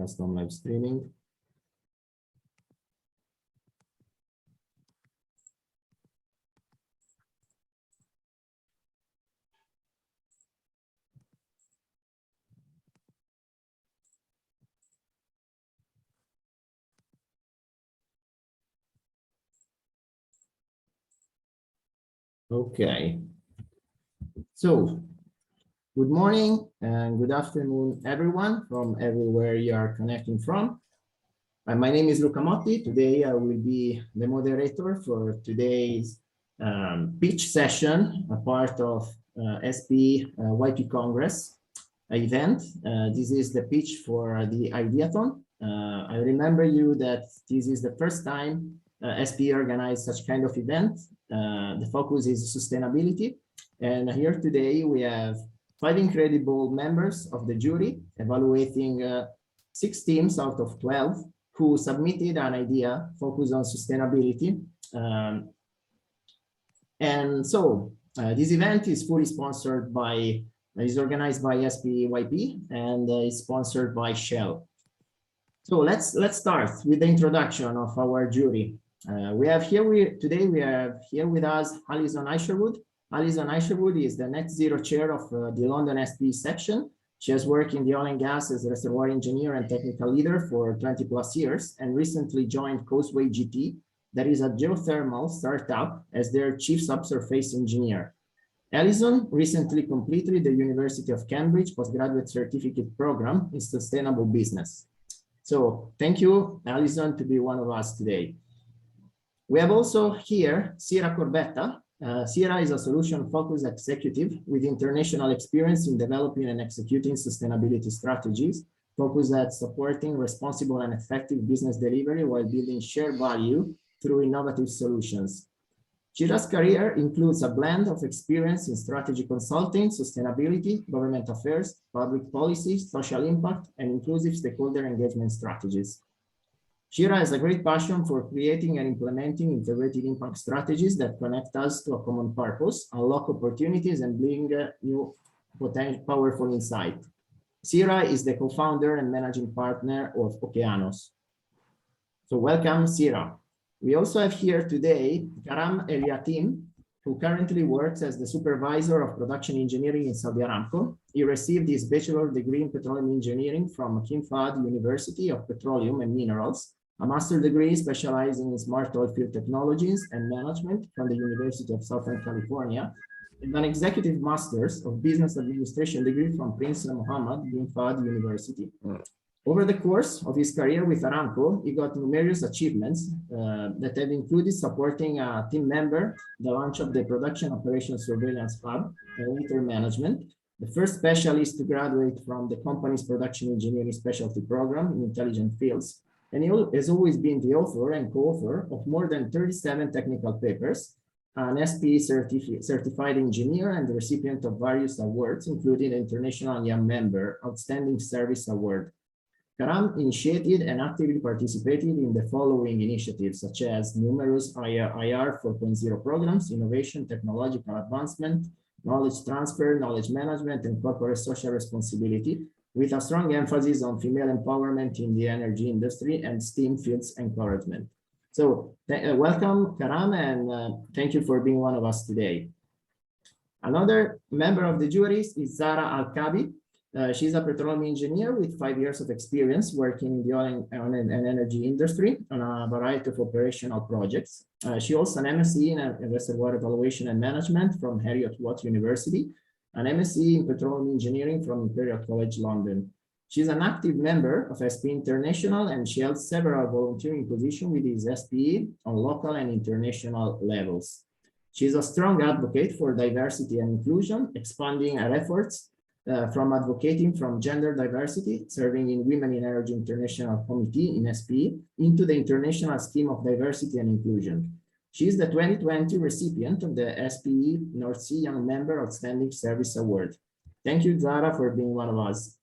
custom live streaming. Okay. So, good morning and good afternoon, everyone, from everywhere you are connecting from. My name is Luca Motti. Today I will be the moderator for today's pitch session, a part of SPE YP Congress event. This is the pitch for the Ideathon. I remember you that this is the first time SPE organized such kind of event. The focus is sustainability. And here today we have 5 incredible members of the jury evaluating 6 teams out of 12 who submitted an idea focused on sustainability. And so this event is fully sponsored by, is organized by SPE YP and is sponsored by Shell. So let's start with the introduction of our jury. Today we have here with us Alison Isherwood. Alison Isherwood is the Net Zero Chair of the London SPE section. She has worked in the oil and gas as a reservoir engineer and technical leader for 20+ years and recently joined Causeway GT, that is a geothermal startup, as their chief subsurface engineer. Alison recently completed the University of Cambridge postgraduate certificate program in sustainable business. So thank you, Alison, to be one of us today. We have also here Sira Corbetta. Sira is a solution-focused executive with international experience in developing and executing sustainability strategies, focused at supporting responsible and effective business delivery while building shared value through innovative solutions. Sira's career includes a blend of experience in strategy consulting, sustainability, government affairs, public policy, social impact, and inclusive stakeholder engagement strategies. Sira has a great passion for creating and implementing integrated impact strategies that connect us to a common purpose, unlock opportunities, and bring new powerful insight. Sira is the co-founder and managing partner of Okeanos. So welcome, Sira. We also have here today Karam Eliatim, who currently works as the supervisor of production engineering in Saudi Aramco. He received his bachelor's degree in petroleum engineering from King Fahd University of Petroleum and Minerals, a master's degree specializing in smart oil field technologies and management from the University of Southern California, and an executive master's of business administration degree from Prince Mohammed bin Fahd University. Over the course of his career with Aramco, he got numerous achievements that have included supporting a team member, the launch of the Production Operations Surveillance Hub, and later management, the first specialist to graduate from the company's production engineering specialty program in intelligent fields. And he has always been the author and co-author of more than 37 technical papers, an SPE certified engineer, and the recipient of various awards, including the International Young Member Outstanding Service Award. Karam initiated and actively participated in the following initiatives, such as numerous IR 4.0 programs, innovation, technological advancement, knowledge transfer, knowledge management, and corporate social responsibility, with a strong emphasis on female empowerment in the energy industry and STEAM fields encouragement. So welcome, Karam, and thank you for being one of us today. Another member of the jury is Zara Al-Kabi. She's a petroleum engineer with 5 years of experience working in the oil and energy industry on a variety of operational projects. She also an MSc in reservoir evaluation and management from Heriot-Watt University, an MSc in petroleum engineering from Imperial College London. She's an active member of SPE International, and she held several volunteering positions with his SPE on local and international levels. She's a strong advocate for diversity and inclusion, expanding her efforts from advocating from gender diversity, serving in Women in Energy International Committee in SPE, into the International Scheme of Diversity and Inclusion. She is the 2020 recipient of the SPE North Sea Young Member Outstanding Service Award. Thank you, Zara, for being one of us.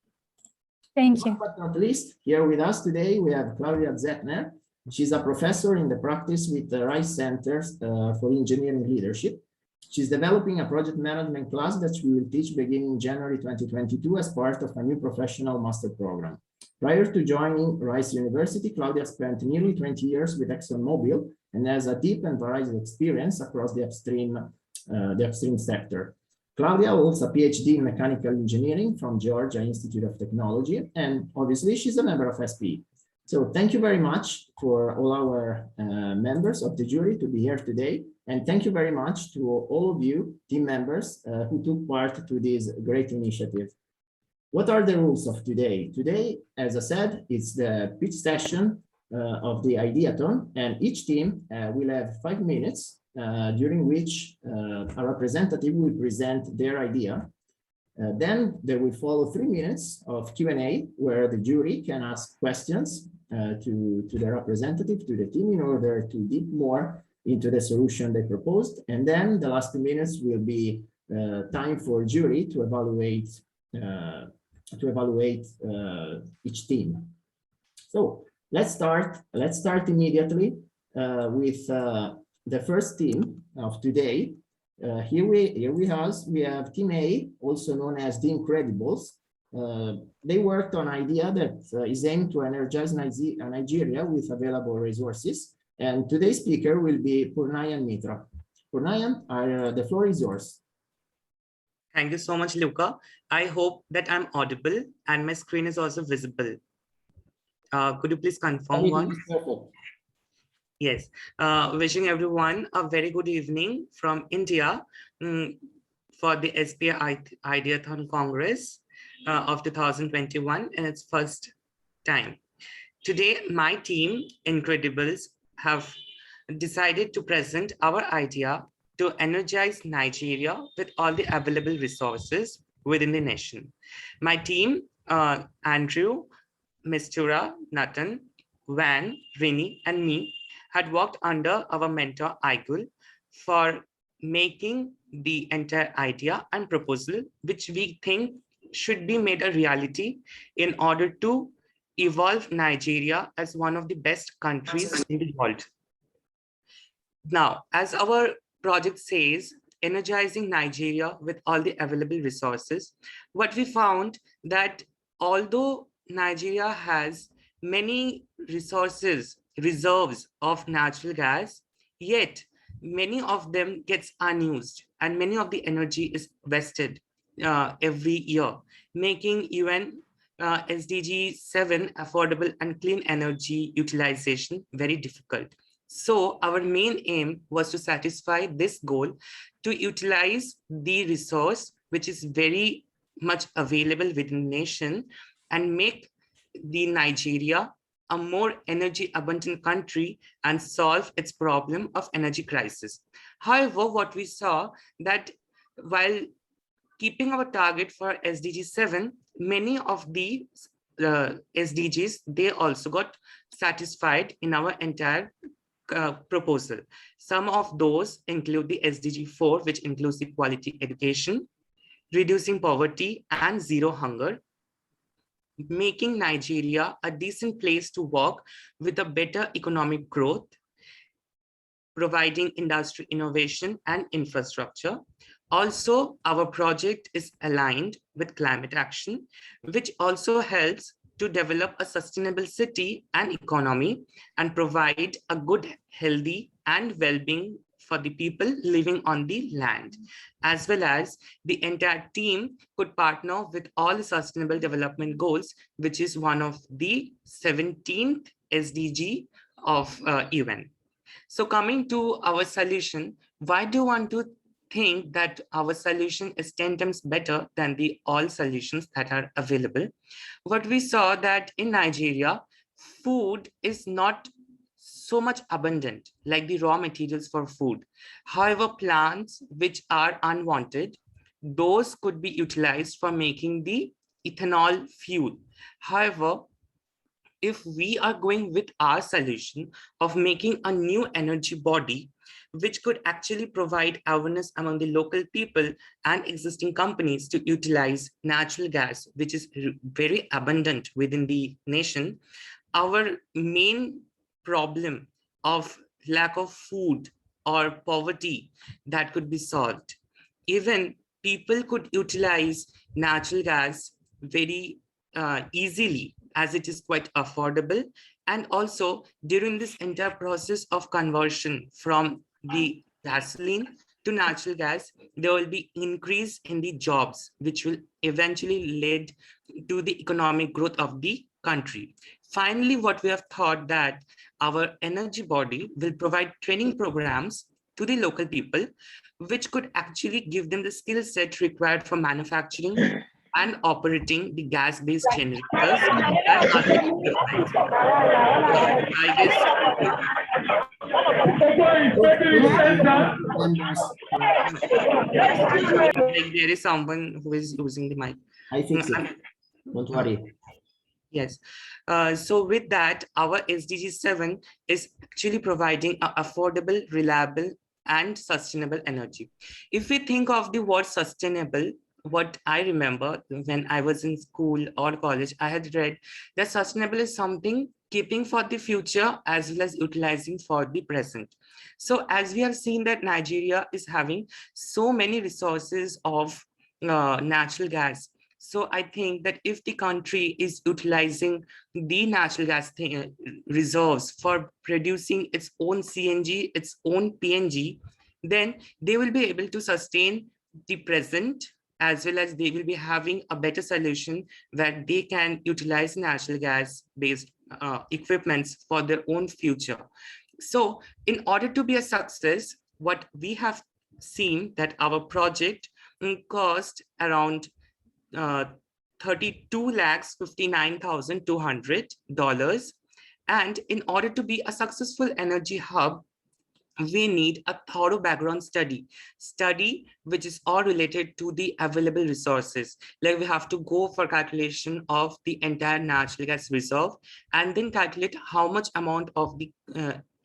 Thank you. Last but not least, here with us today, we have Claudia Zetna. She's a professor in the practice with the Rice Centers for Engineering Leadership. She's developing a project management class that she will teach beginning January 2022 as part of a new professional master program. Prior to joining Rice University, Claudia spent nearly 20 years with ExxonMobil and has a deep and varied experience across the upstream sector. Claudia holds a PhD in mechanical engineering from Georgia Institute of Technology, and obviously she's a member of SPE. So thank you very much for all our members of the jury to be here today. And thank you very much to all of you team members who took part to this great initiative. What are the rules of today? Today, as I said, it's the pitch session of the Ideathon, and each team will have 5 minutes during which a representative will present their idea. Then there will follow 3 minutes of Q&A where the jury can ask questions to the representative, to the team, in order to dig more into the solution they proposed. And then the last 2 minutes will be time for jury to evaluate each team. So let's start immediately with the first team of today. Here we have Team A, also known as the Incredibles. They worked on an idea that is aimed to energize Nigeria with available resources. And today's speaker will be Purnayan Mitra. Purnayan, the floor is yours. Thank you so much, Luca. I hope that I'm audible and my screen is also visible. Could you please confirm once? Yes. Wishing everyone a very good evening from India for the SPE Ideathon Congress of 2021 in its first time. Today, my team, Incredibles, have decided to present our idea to energize Nigeria with all the available resources within the nation. My team, Andrew, Mistura, Nathan, Van, Rini, and me, had worked under our mentor, Igul, for making the entire idea and proposal, which we think should be made a reality in order to evolve Nigeria as one of the best countries in the world. Now, as our project says, energizing Nigeria with all the available resources, what we found that although Nigeria has many resources, reserves of natural gas, yet many of them gets unused and many of the energy is wasted every year, making UN SDG 7 affordable and clean energy utilization very difficult. So our main aim was to satisfy this goal, to utilize the resource which is very much available within the nation and make the Nigeria a more energy abundant country and solve its problem of energy crisis. However, what we saw that while keeping our target for SDG 7, many of the SDGs, they also got satisfied in our entire proposal. Some of those include the SDG 4, which includes the quality education, reducing poverty and zero hunger, making Nigeria a decent place to work with a better economic growth, providing industry innovation and infrastructure. Also, our project is aligned with climate action, which also helps to develop a sustainable city and economy and provide a good, healthy and well-being for the people living on the land, as well as the entire team could partner with all the sustainable development goals, which is one of the 17th SDG of UN. So coming to our solution, why do you want to think that our solution is 10 times better than the all solutions that are available? What we saw that in Nigeria, food is not so much abundant like the raw materials for food. However, plants which are unwanted, those could be utilized for making the ethanol fuel. However, if we are going with our solution of making a new energy body, which could actually provide awareness among the local people and existing companies to utilize natural gas, which is very abundant within the nation, our main problem of lack of food or poverty that could be solved. Even people could utilize natural gas very easily, as it is quite affordable. And also during this entire process of conversion from the gasoline to natural gas, there will be increase in the jobs, which will eventually lead to the economic growth of the country. Finally, what we have thought that our energy body will provide training programs to the local people, which could actually give them the skill set required for manufacturing and operating the gas-based generators and other equipment. I guess like there is someone who is using the mic. I fix it. Don't worry. Yes. So with that, our SDG 7 is actually providing affordable, reliable, and sustainable energy. If we think of the word sustainable, what I remember when I was in school or college, I had read that sustainable is something keeping for the future as well as utilizing for the present. So as we have seen that Nigeria is having so many resources of natural gas. So I think that if the country is utilizing the natural gas reserves for producing its own CNG, its own PNG, then they will be able to sustain the present, as well as they will be having a better solution where they can utilize natural gas based equipments for their own future. So in order to be a success, what we have seen that our project cost around $32,59,200. And in order to be a successful energy hub, we need a thorough background study which is all related to the available resources. Like we have to go for calculation of the entire natural gas reserve and then calculate how much amount of the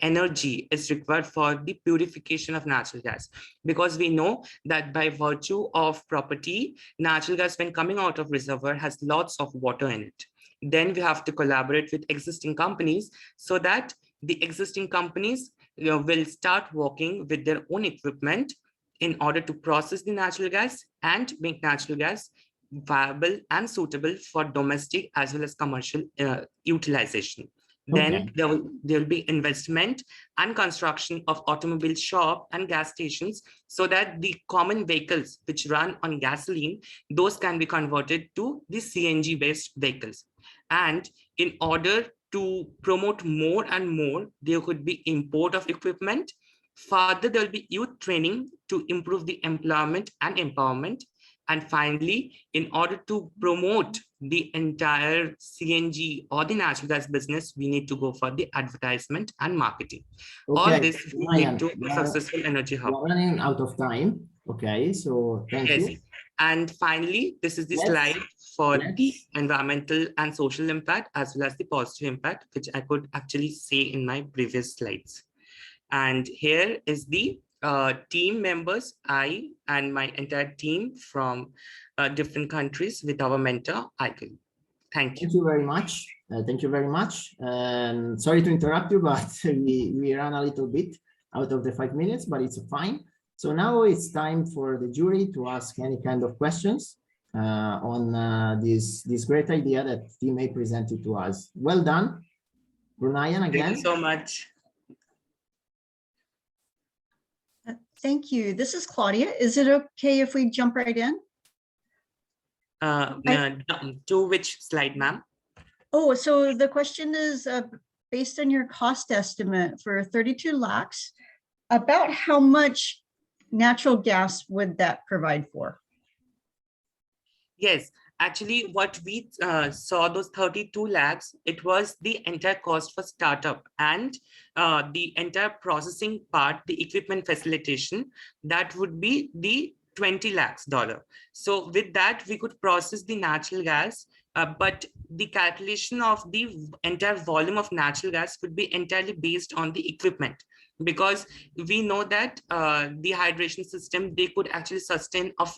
energy is required for the purification of natural gas, because we know that by virtue of property, natural gas when coming out of reservoir has lots of water in it. Then we have to collaborate with existing companies so that the existing companies will start working with their own equipment in order to process the natural gas and make natural gas viable and suitable for domestic as well as commercial utilization. Then there will be investment and construction of automobile shop and gas stations so that the common vehicles which run on gasoline, those can be converted to the CNG based vehicles. And in order to promote more and more, there could be import of equipment. Further, there will be youth training to improve the employment and empowerment. And finally, in order to promote the entire CNG or the natural gas business, we need to go for the advertisement and marketing. All this we need to a successful energy hub. We're running out of time. Okay, so thank you. And finally, this is the slide for the environmental and social impact as well as the positive impact, which I could actually say in my previous slides. And here is the team members, I and my entire team from different countries with our mentor, Icon. Thank you. Thank you very much. Thank you very much. Sorry to interrupt you, but we ran a little bit out of the 5 minutes, but it's fine. So now it's time for the jury to ask any kind of questions on this great idea that team A presented to us. Well done, Brunayan, again. Thank you so much. Thank you. This is Claudia. Is it okay if we jump right in? To which slide, ma'am? Oh, so the question is based on your cost estimate for 32 lakhs, about how much natural gas would that provide for? Yes, actually what we saw, those 32 lakhs, it was the entire cost for startup and the entire processing part, the equipment facilitation, that would be the $20 lakhs. So with that, we could process the natural gas, but the calculation of the entire volume of natural gas would be entirely based on the equipment, because we know that the hydration system, they could actually sustain of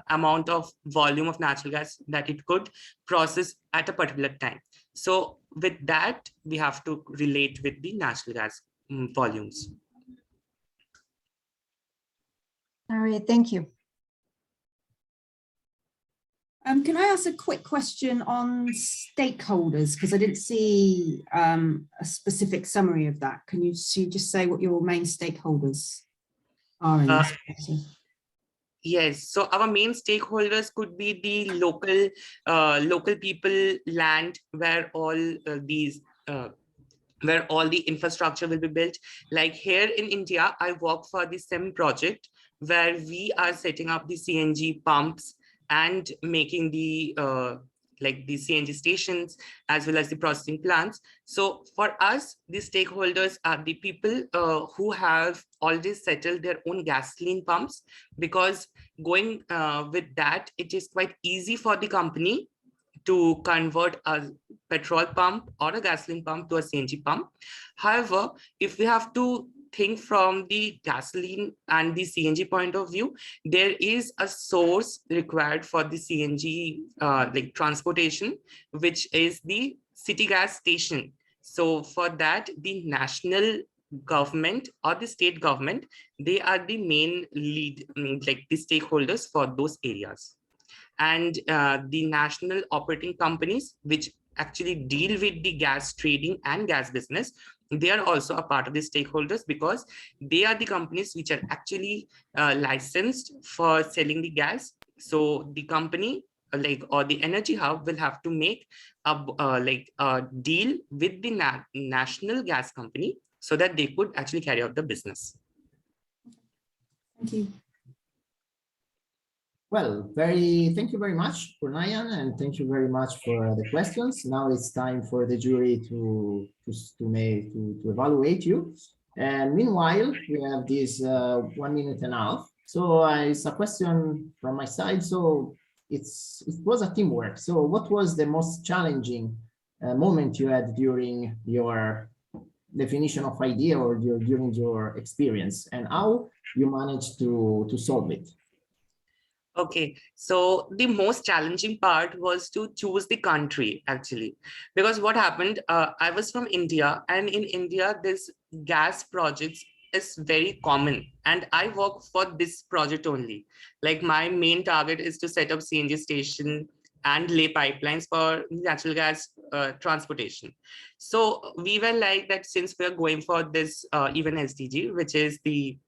amount of volume of natural gas that it could process at a particular time. So with that, we have to relate with the natural gas volumes. All right, thank you. Can I ask a quick question on stakeholders? Because I didn't see a specific summary of that. Can you just say what your main stakeholders are in this process? Yes, so our main stakeholders could be the local people, land, where all where all the infrastructure will be built. Like here in India, I work for the SEM project, where we are setting up the CNG pumps and making the like the CNG stations as well as the processing plants. So for us, the stakeholders are the people who have already settled their own gasoline pumps, because going with that, it is quite easy for the company to convert a petrol pump or a gasoline pump to a CNG pump. However, if we have to think from the gasoline and the CNG point of view, there is a source required for the CNG like transportation, which is the city gas station. So for that, the national government or the state government, they are the main lead, like the stakeholders for those areas. And the national operating companies, which actually deal with the gas trading and gas business, they are also a part of the stakeholders, because they are the companies which are actually licensed for selling the gas. So the company or the energy hub will have to make a deal with the national gas company so that they could actually carry out the business. Thank you. Well, thank you very much, Purnayan, and thank you very much for the questions. Now it's time for the jury to evaluate you. And meanwhile, we have this 1 minute and a half. So it's a question from my side. So it was a teamwork. So what was the most challenging moment you had during your definition of idea or during your experience, and how you managed to solve it? Okay, so the most challenging part was to choose the country, actually, because what happened, I was from India, and in India, this gas projects is very common, and I work for this project only. Like my main target is to set up CNG station and lay pipelines for natural gas transportation. So we were like that, since we are going for this even SDG, which is the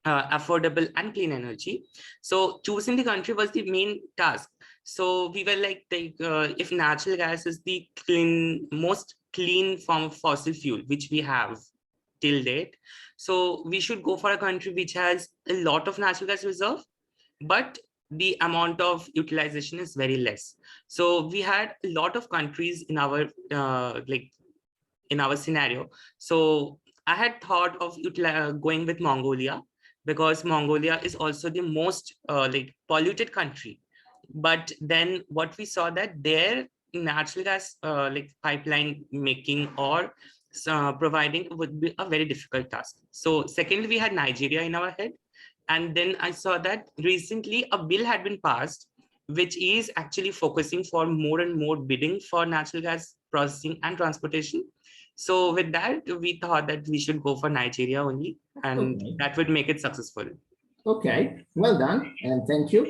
affordable and clean energy. So choosing the country was the main task. So we were like, if natural gas is the most clean form of fossil fuel, which we have till date, so we should go for a country which has a lot of natural gas reserve, but the amount of utilization is very less. So we had a lot of countries in our in our scenario. So I had thought of going with Mongolia, because Mongolia is also the most polluted country. But then what we saw, that their natural gas pipeline making or providing would be a very difficult task. So secondly, we had Nigeria in our head. And then I saw that recently a bill had been passed, which is actually focusing for more and more bidding for natural gas processing and transportation. So with that, we thought that we should go for Nigeria only, and that would make it successful. Okay, well done, and thank you.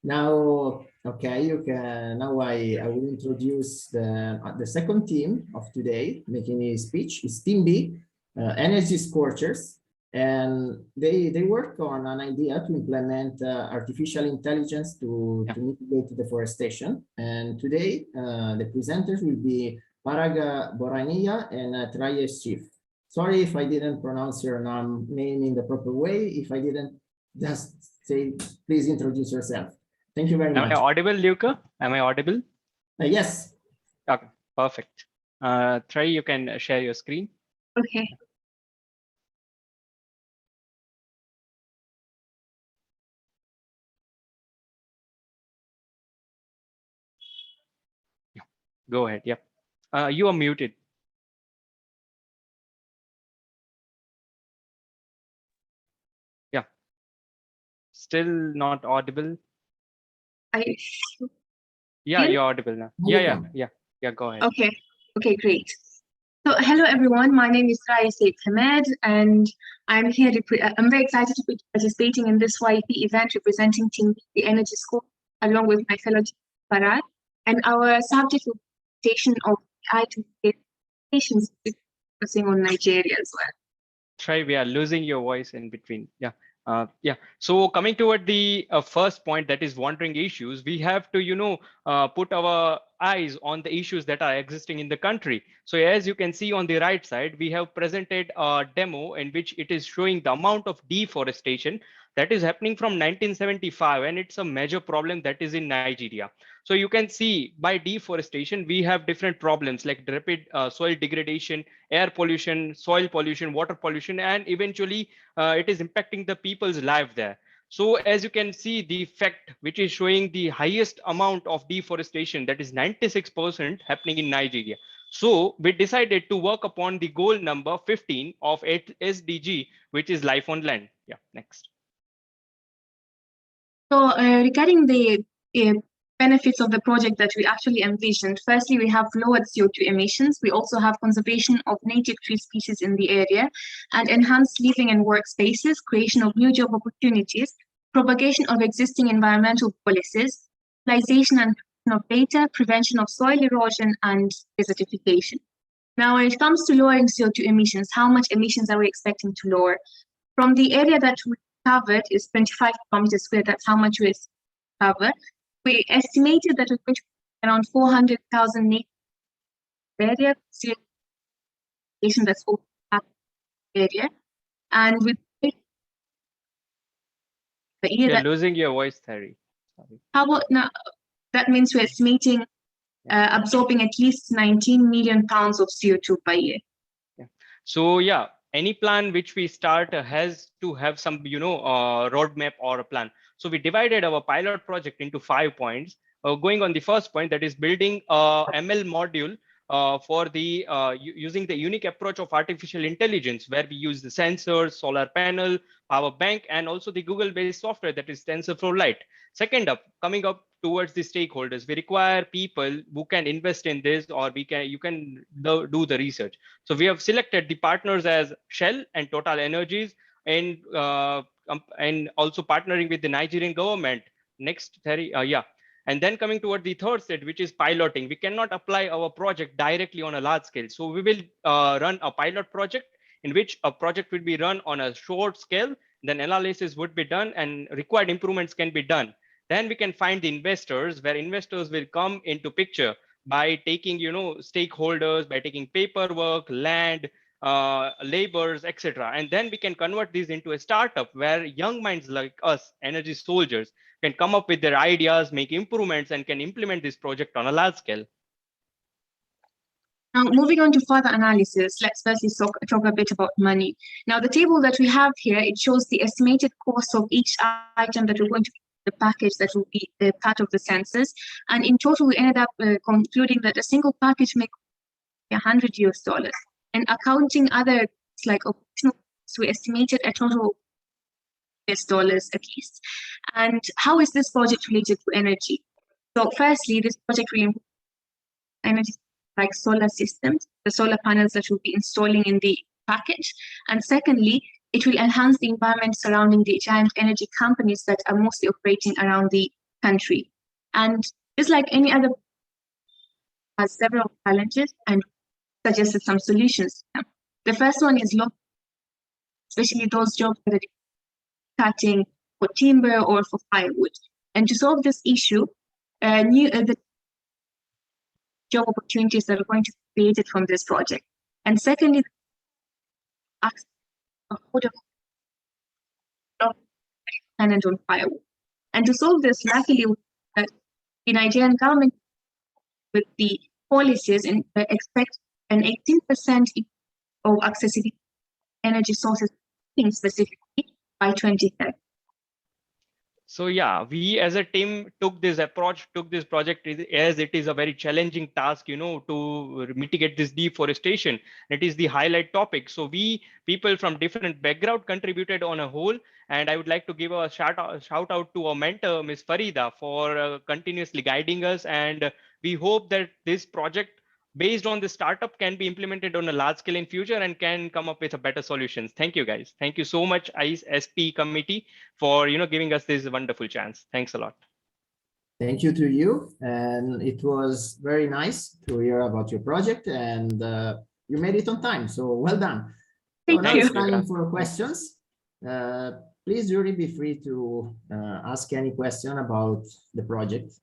Now, okay, you can. Now I will introduce the second team of today making a speech. Is Team B, Energy Scorchers, and they work on an idea to implement artificial intelligence to mitigate deforestation. And today, the presenters will be Parag Borania and Trayesh Chief. Sorry if I didn't pronounce your name in the proper way. If I didn't, just say, please introduce yourself. Thank you very much. Am I audible, Luca? Am I audible? Yes. Okay, perfect. Trey, you can share your screen. Okay. Go ahead. Yep. You are muted. Yeah. Still not audible. Yeah, you're audible now. Yeah. Go ahead. Okay. Okay, great. So, hello everyone, my name is Claudia Zetna, and I'm here I'm very excited to be participating in this YP event representing Team the Energy School, along with my fellow Farad. And our subject will be presentation of item patients focusing on Nigeria as well. Try, we are losing your voice in between. Yeah. So coming toward the first point, that is wandering issues, we have to, put our eyes on the issues that are existing in the country. So as you can see on the right side, we have presented a demo in which it is showing the amount of deforestation that is happening from 1975, and it's a major problem that is in Nigeria. So you can see by deforestation, we have different problems like rapid soil degradation, air pollution, soil pollution, water pollution, and eventually it is impacting the people's life there. So as you can see, the fact which is showing the highest amount of deforestation, that is 96% happening in Nigeria. So we decided to work upon the goal number 15 of SDG, which is life on land. Yeah, next. So regarding the benefits of the project that we actually envisioned, firstly, we have lowered CO2 emissions. We also have conservation of native tree species in the area and enhanced living and work spaces, creation of new job opportunities, propagation of existing environmental policies, utilization and of data, prevention of soil erosion and desertification. Now, when it comes to lowering CO2 emissions, how much emissions are we expecting to lower? From the area that we covered is 25 kilometers square, that's how much we cover. We estimated that we're going to be around 400,000 native area, that's over area. And with the year You're losing your voice, Terry. Sorry. How about now? That means we're estimating absorbing at least 19 million pounds of CO2 per year. Yeah. So yeah, any plan which we start has to have some, roadmap or a plan. So we divided our pilot project into 5 points. Going on the first point, that is building a ML module for the using the unique approach of artificial intelligence, where we use the sensors, solar panel, power bank, and also the Google-based software, that is TensorFlow Lite. Second up, coming up towards the stakeholders, we require people who can invest in this, or you can do the research. So we have selected the partners as Shell and Total Energies, and also partnering with the Nigerian government. Next, Terry, yeah. And then coming toward the third stage, which is piloting. We cannot apply our project directly on a large scale. So we will run a pilot project in which a project will be run on a short scale, then analysis would be done and required improvements can be done. Then we can find the investors, where investors will come into picture by taking, stakeholders, by taking paperwork, land, laborers, etc. And then we can convert these into a startup where young minds like us, energy soldiers, can come up with their ideas, make improvements, and can implement this project on a large scale. Now, moving on to further analysis, let's firstly talk a bit about money. Now, the table that we have here, it shows the estimated cost of each item that we're going to the package that will be part of the census. And in total, we ended up concluding that a single package may cost $100. And accounting other like optional, so we estimated a total $US at least. And how is this project related to energy? So firstly, this project will improve energy like solar systems, the solar panels that we'll be installing in the package. And secondly, it will enhance the environment surrounding the giant energy companies that are mostly operating around the country. And just like any other, has several challenges and suggested some solutions. The first one is low, especially those jobs that are cutting for timber or for firewood. And to solve this issue, the job opportunities that are going to be created from this project. And secondly, access dependent on firewood. And to solve this, luckily, the Nigerian government with the policies and expect an 18% of accessibility energy sources specifically by 2030. So yeah, we as a team took this project as it is a very challenging task, to mitigate this deforestation. It is the highlight topic. So we, people from different background, contributed on a whole. And I would like to give a shout out to our mentor, Ms. Farida, for continuously guiding us. And we hope that this project based on the startup can be implemented on a large scale in future and can come up with a better solutions. Thank you guys. Thank you so much, ICE SPE committee, for giving us this wonderful chance. Thanks a lot. Thank you to you. And it was very nice to hear about your project, and you made it on time. So well done. So now it's time for questions. Please, jury, be free to ask any question about the project.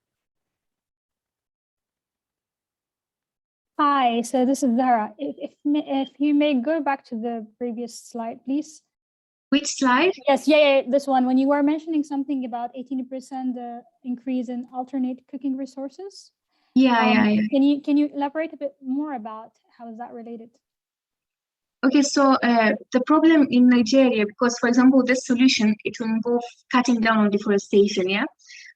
Hi, so this is Zara. If you may go back to the previous slide, please. Which slide? Yes, yeah, this one. When you were mentioning something about 18% increase in alternate cooking resources. Yeah. Can you elaborate a bit more about how is that related? Okay, so the problem in Nigeria, because for example, this solution, it will involve cutting down on deforestation, yeah?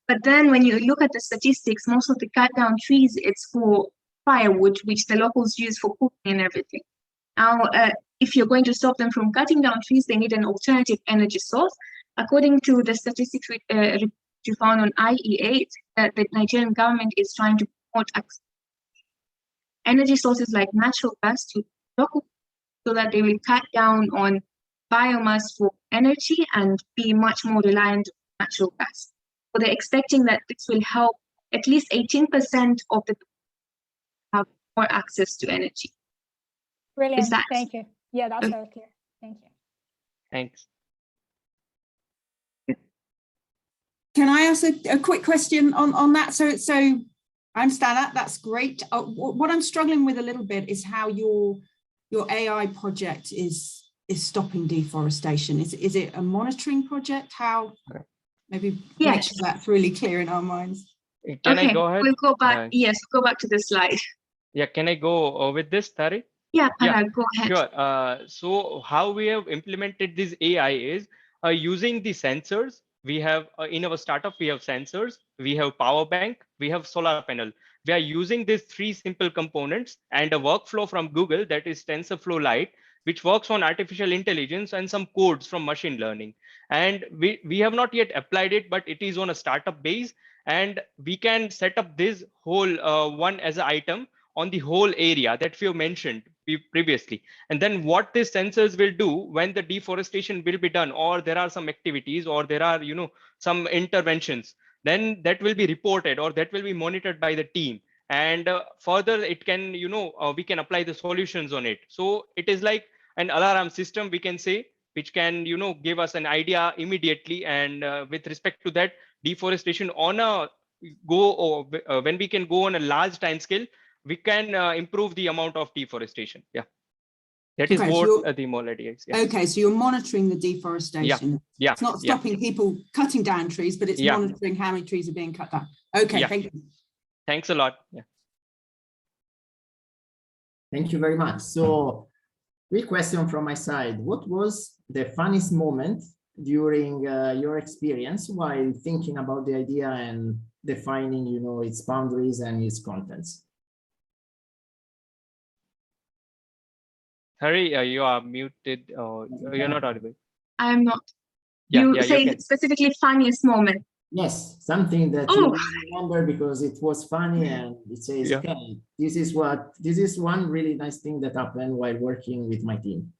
But then when you look at the statistics, most of the cut down trees, it's for firewood, which the locals use for cooking and everything. Now, if you're going to stop them from cutting down trees, they need an alternative energy source. According to the statistics you found on IE8, that the Nigerian government is trying to promote energy sources like natural gas to local, so that they will cut down on biomass for energy and be much more reliant on natural gas. So they're expecting that this will help at least 18% of the have more access to energy. Brilliant. Is that... Thank you. Yeah, that's very clear. Thank you. Thanks. Can I ask a quick question on that? So I understand that. That's great. What I'm struggling with a little bit is how your AI project is stopping deforestation. Is it a monitoring project? How? Maybe make sure that's really clear in our minds. Can I go ahead? We'll go back. Yes, go back to the slide. Yeah, can I go with this, Tari? Yeah, go ahead. Sure. So how we have implemented this AI is using the sensors. We have in our startup, we have sensors, we have power bank, we have solar panel. We are using these three simple components and a workflow from Google, that is TensorFlow Lite, which works on artificial intelligence and some codes from machine learning. And we have not yet applied it, but it is on a startup base. And we can set up this whole one as an item on the whole area that we have mentioned previously. And then what these sensors will do when the deforestation will be done, or there are some activities, or there are some interventions, then that will be reported, or that will be monitored by the team. And further, it can, we can apply the solutions on it. So it is like an alarm system, we can say, which can, give us an idea immediately. And with respect to that deforestation on a when we can go on a large time scale, we can improve the amount of deforestation. Yeah. That is what the modality is. Yeah. Okay, so you're monitoring the deforestation. Yeah. It's not stopping people cutting down trees, but it's monitoring how many trees are being cut down. Okay, thank you. Thanks a lot. Yeah. Thank you very much. So, quick question from my side. What was the funniest moment during your experience while thinking about the idea and defining, its boundaries and its contents? Harry, you are muted. You're not audible. I am not. Yeah, you say specifically funniest moment. Yes, something that you remember because it was funny, and it says, okay, this is one really nice thing that happened while working with my team.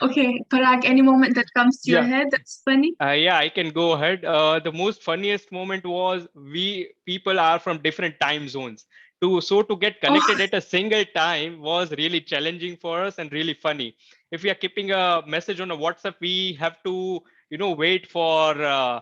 Okay, Parag, any moment that comes to your head that's funny? Yeah, I can go ahead. The most funniest moment was people are from different time zones. So to get connected at a single time was really challenging for us and really funny. If we are keeping a message on a WhatsApp, we have to, wait for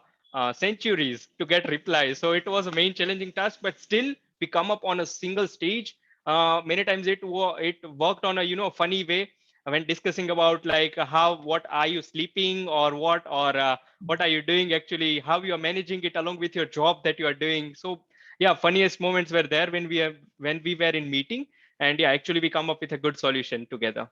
centuries to get replies. So it was a main challenging task, but still we come up on a single stage. Many times it worked on a funny way when discussing about like what are you sleeping or what are you doing actually, how you are managing it along with your job that you are doing. So yeah, funniest moments were there when we were in meeting, and actually we come up with a good solution together.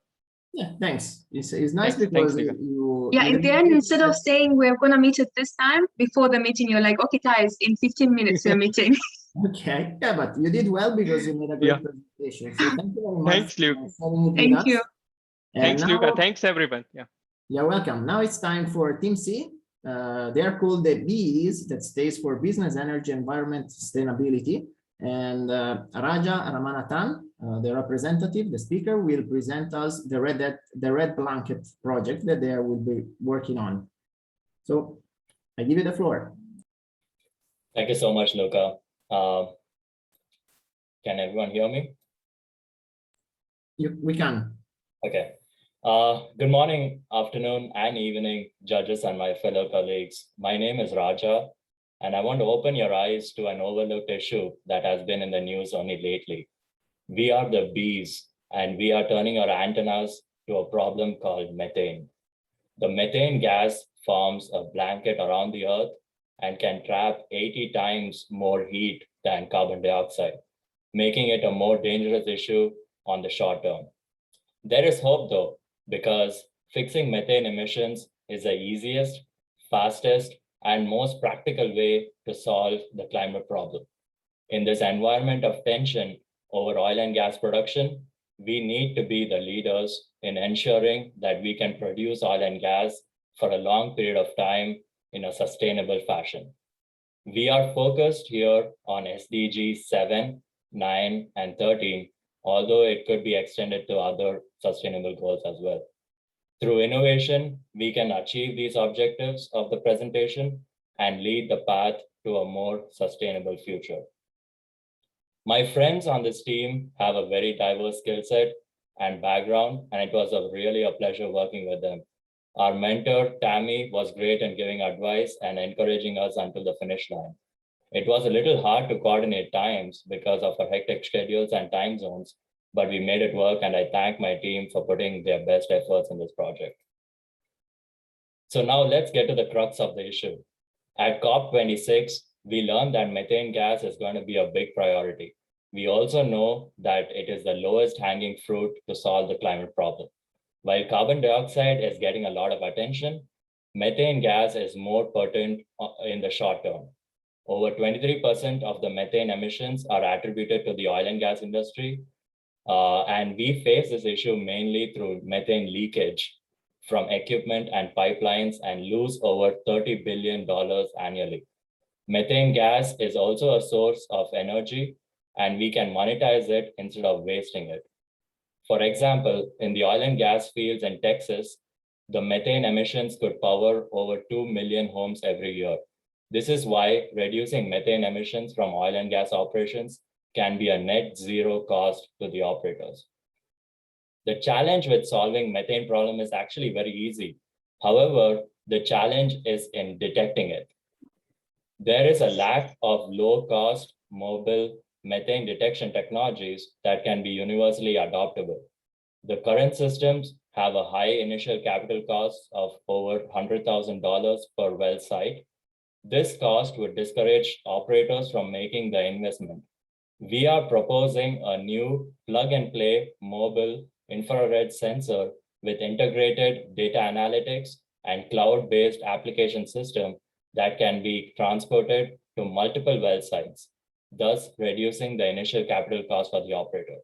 Yeah, thanks. It's nice because you in the end, instead of saying we're going to meet at this time, before the meeting, you're like, okay, guys, in 15 minutes we're meeting. Okay, yeah, but you did well because you made a great presentation. So thank you very much. Thanks, Luke. Thank you. Thanks, Luca. Thanks, everyone. Yeah. You're welcome. Now it's time for Team C. They are called the BEs, that stands for Business, Energy, Environment, Sustainability. And Raja Ramanathan, the representative, the speaker, will present us the red blanket project that they will be working on. So I give you the floor. Thank you so much, Luca. Can everyone hear me? We can. Okay. Good morning, afternoon, and evening, judges and my fellow colleagues. My name is Raja, and I want to open your eyes to an overlooked issue that has been in the news only lately. We are the bees, and we are turning our antennas to a problem called methane. The methane gas forms a blanket around the earth and can trap 80 times more heat than carbon dioxide, making it a more dangerous issue on the short term. There is hope though, because fixing methane emissions is the easiest, fastest, and most practical way to solve the climate problem. In this environment of tension over oil and gas production, we need to be the leaders in ensuring that we can produce oil and gas for a long period of time in a sustainable fashion. We are focused here on SDGs 7, 9, and 13, although it could be extended to other sustainable goals as well. Through innovation, we can achieve these objectives of the presentation and lead the path to a more sustainable future. My friends on this team have a very diverse skill set and background, and it was really a pleasure working with them. Our mentor, Tammy, was great in giving advice and encouraging us until the finish line. It was a little hard to coordinate times because of our hectic schedules and time zones, but we made it work, and I thank my team for putting their best efforts in this project. So now let's get to the crux of the issue. At COP26, we learned that methane gas is going to be a big priority. We also know that it is the lowest hanging fruit to solve the climate problem. While carbon dioxide is getting a lot of attention, methane gas is more pertinent in the short term. Over 23% of the methane emissions are attributed to the oil and gas industry, and we face this issue mainly through methane leakage from equipment and pipelines and lose over $30 billion annually. Methane gas is also a source of energy, and we can monetize it instead of wasting it. For example, in the oil and gas fields in Texas, the methane emissions could power over 2 million homes every year. This is why reducing methane emissions from oil and gas operations can be a net zero cost to the operators. The challenge with solving methane problem is actually very easy. However, the challenge is in detecting it. There is a lack of low-cost mobile methane detection technologies that can be universally adoptable. The current systems have a high initial capital cost of over $100,000 per well site. This cost would discourage operators from making the investment. We are proposing a new plug-and-play mobile infrared sensor with integrated data analytics and cloud-based application system that can be transported to multiple well sites, thus reducing the initial capital cost for the operator.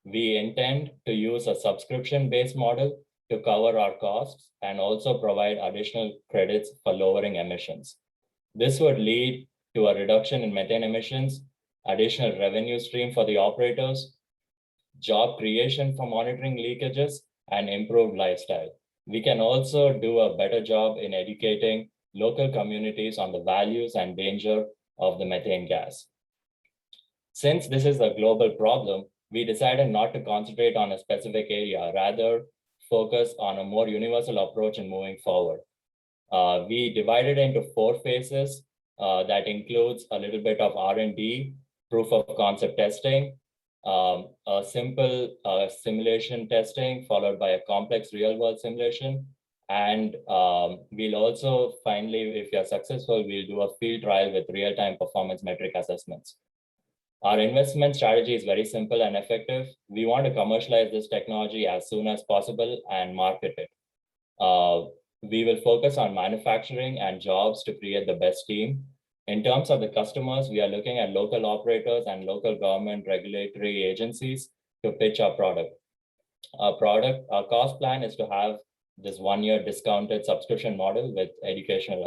We intend to use a subscription-based model to cover our costs and also provide additional credits for lowering emissions. This would lead to a reduction in methane emissions, additional revenue stream for the operators, job creation for monitoring leakages, and improved lifestyle. We can also do a better job in educating local communities on the values and danger of the methane gas. Since this is a global problem, we decided not to concentrate on a specific area, rather focus on a more universal approach in moving forward. We divided into 4 phases that includes a little bit of R&D, proof of concept testing, a simple simulation testing followed by a complex real world simulation. And we'll also finally, if you're successful, we'll do a field trial with real-time performance metric assessments. Our investment strategy is very simple and effective. We want to commercialize this technology as soon as possible and market it. We will focus on manufacturing and jobs to create the best team. In terms of the customers, we are looking at local operators and local government regulatory agencies to pitch our product. Our cost plan is to have this 1-year discounted subscription model with emission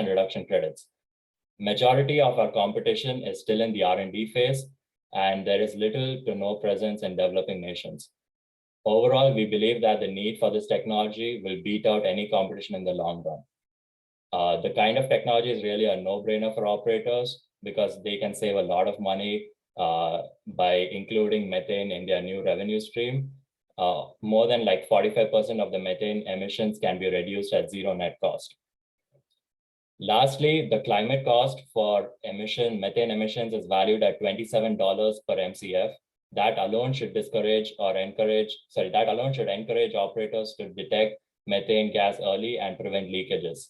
reduction credits. Majority of our competition is still in the R&D phase, and there is little to no presence in developing nations. Overall, we believe that the need for this technology will beat out any competition in the long run. The kind of technology is really a no-brainer for operators because they can save a lot of money by including methane in their new revenue stream. More than like 45% of the methane emissions can be reduced at zero net cost. Lastly, the climate cost for methane emissions is valued at $27 per MCF. That alone should encourage operators to detect methane gas early and prevent leakages.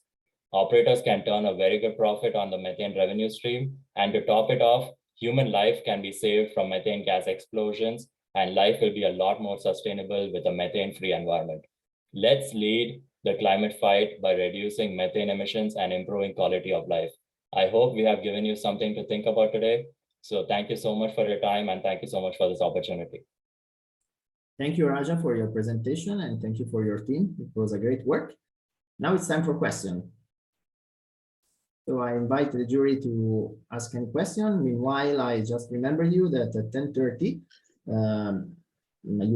Operators can turn a very good profit on the methane revenue stream. And to top it off, human life can be saved from methane gas explosions, and life will be a lot more sustainable with a methane-free environment. Let's lead the climate fight by reducing methane emissions and improving quality of life. I hope we have given you something to think about today. So thank you so much for your time, and thank you so much for this opportunity. Thank you, Raja, for your presentation, and thank you for your team. It was a great work. Now it's time for questions. So I invite the jury to ask any question. Meanwhile, I just remember you that at 10:30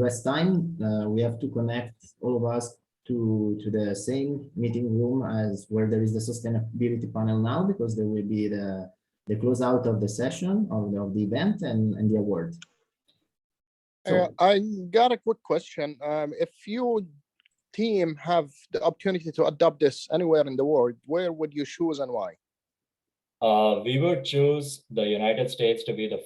US time, we have to connect all of us to the same meeting room as where there is the sustainability panel now, because there will be the closeout of the session of the event and the award. So, I got a quick question. If you team have the opportunity to adopt this anywhere in the world, where would you choose and why? We would choose the United States to be the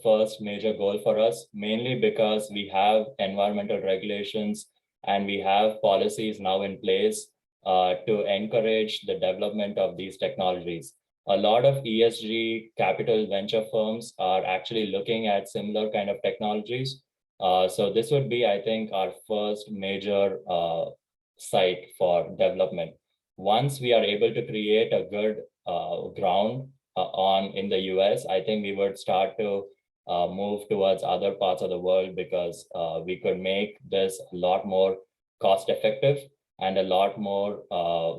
first major goal for us, mainly because we have environmental regulations and we have policies now in place to encourage the development of these technologies. A lot of ESG capital venture firms are actually looking at similar kind of technologies. So this would be, I think, our first major site for development. Once we are able to create a good ground in the US, I think we would start to move towards other parts of the world, because we could make this a lot more cost effective and a lot more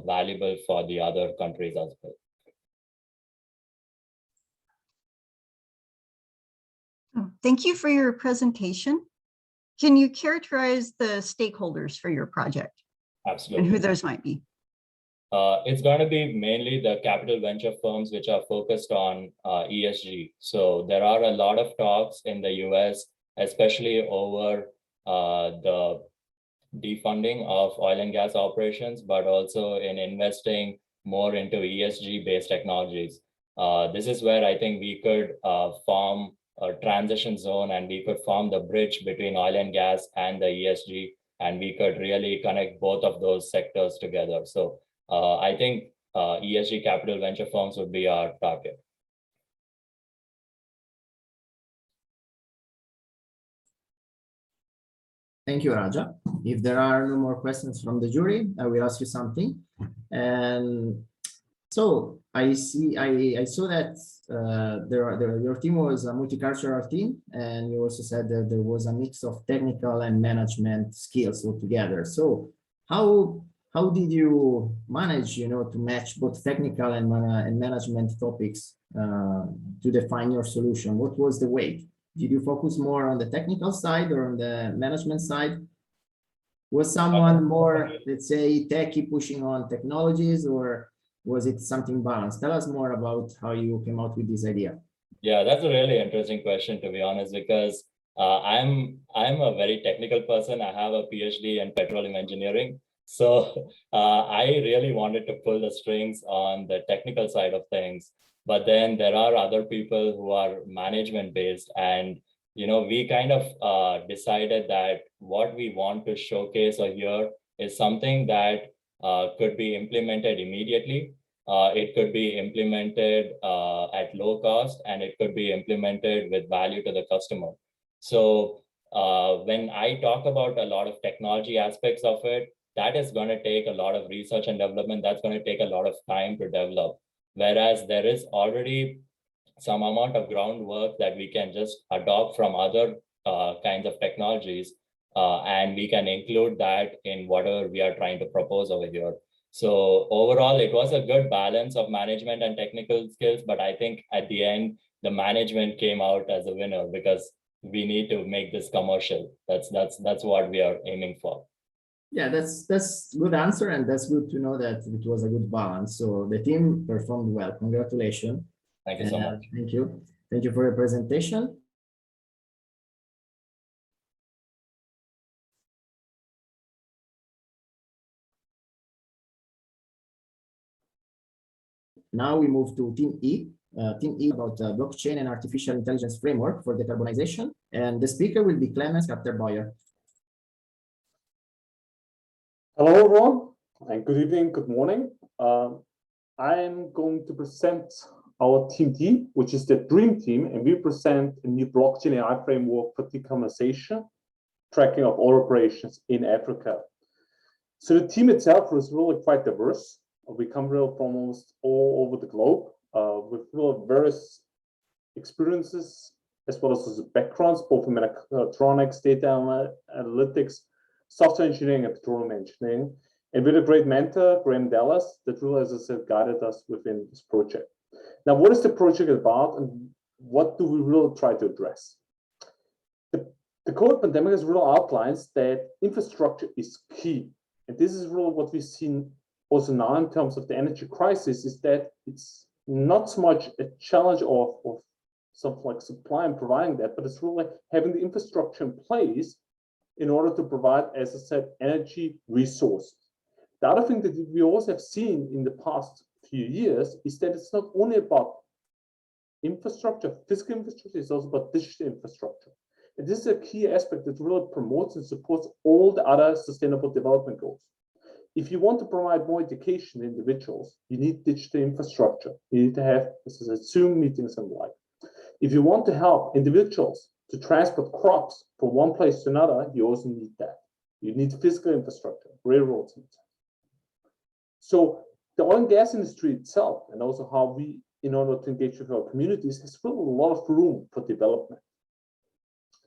valuable for the other countries as well. Thank you for your presentation. Can you characterize the stakeholders for your project? Absolutely. And who those might be? It's going to be mainly the capital venture firms which are focused on ESG. So there are a lot of talks in the US, especially over the defunding of oil and gas operations, but also in investing more into ESG-based technologies. This is where I think we could form a transition zone, and we could form the bridge between oil and gas and the ESG, and we could really connect both of those sectors together. So I think ESG capital venture firms would be our target. thank you, Raja. If there are no more questions from the jury, I will ask you something. And so I saw that your team was a multicultural team, and you also said that there was a mix of technical and management skills altogether. So how did you manage, to match both technical and management topics to define your solution? What was the weight? Did you focus more on the technical side or on the management side? Was someone more, let's say, techie pushing on technologies, or was it something balanced? Tell us more about how you came out with this idea. Yeah, that's a really interesting question, to be honest, because I'm a very technical person. I have a PhD in petroleum engineering. So I really wanted to pull the strings on the technical side of things. But then there are other people who are management based, and we kind of decided that what we want to showcase or hear is something that could be implemented immediately. It could be implemented at low cost, and it could be implemented with value to the customer. So when I talk about a lot of technology aspects of it, that is going to take a lot of research and development. That's going to take a lot of time to develop. Whereas there is already some amount of groundwork that we can just adopt from other kinds of technologies, and we can include that in whatever we are trying to propose over here. So overall, it was a good balance of management and technical skills, but I think at the end, the management came out as a winner because we need to make this commercial. That's what we are aiming for. Yeah, that's good answer, and that's good to know that it was a good balance. So the team performed well. Congratulations. Thank you so much. Thank you. Thank you for your presentation. Now we move to Team E. Team E about blockchain and artificial intelligence framework for decarbonization. And the speaker will be Clemens Kapter-Boyer. Hello, everyone, and good evening, good morning. I'm going to present our Team D, which is the dream team, and we present a new blockchain AI framework for decarbonization, tracking of all operations in Africa. So the team itself is really quite diverse. We come really from almost all over the globe with really various experiences as well as backgrounds, both in mechatronics, data analytics, software engineering, and petroleum engineering. And with a great mentor, Graham Dallas, that really, as I said, guided us within this project. Now, what is the project about and what do we really try to address? The COVID pandemic has really outlines that infrastructure is key. And this is really what we've seen also now in terms of the energy crisis, is that it's not so much a challenge of something like supply and providing that, but it's really having the infrastructure in place in order to provide, as I said, energy resources. The other thing that we also have seen in the past few years is that it's not only about infrastructure, physical infrastructure, it's also about digital infrastructure. And this is a key aspect that really promotes and supports all the other sustainable development goals. If you want to provide more education to individuals, you need digital infrastructure. You need to have, as I said, Zoom meetings and the like. If you want to help individuals to transport crops from one place to another, you also need that. You need physical infrastructure, railroads. So the oil and gas industry itself, and also how we, in order to engage with our communities, has really a lot of room for development.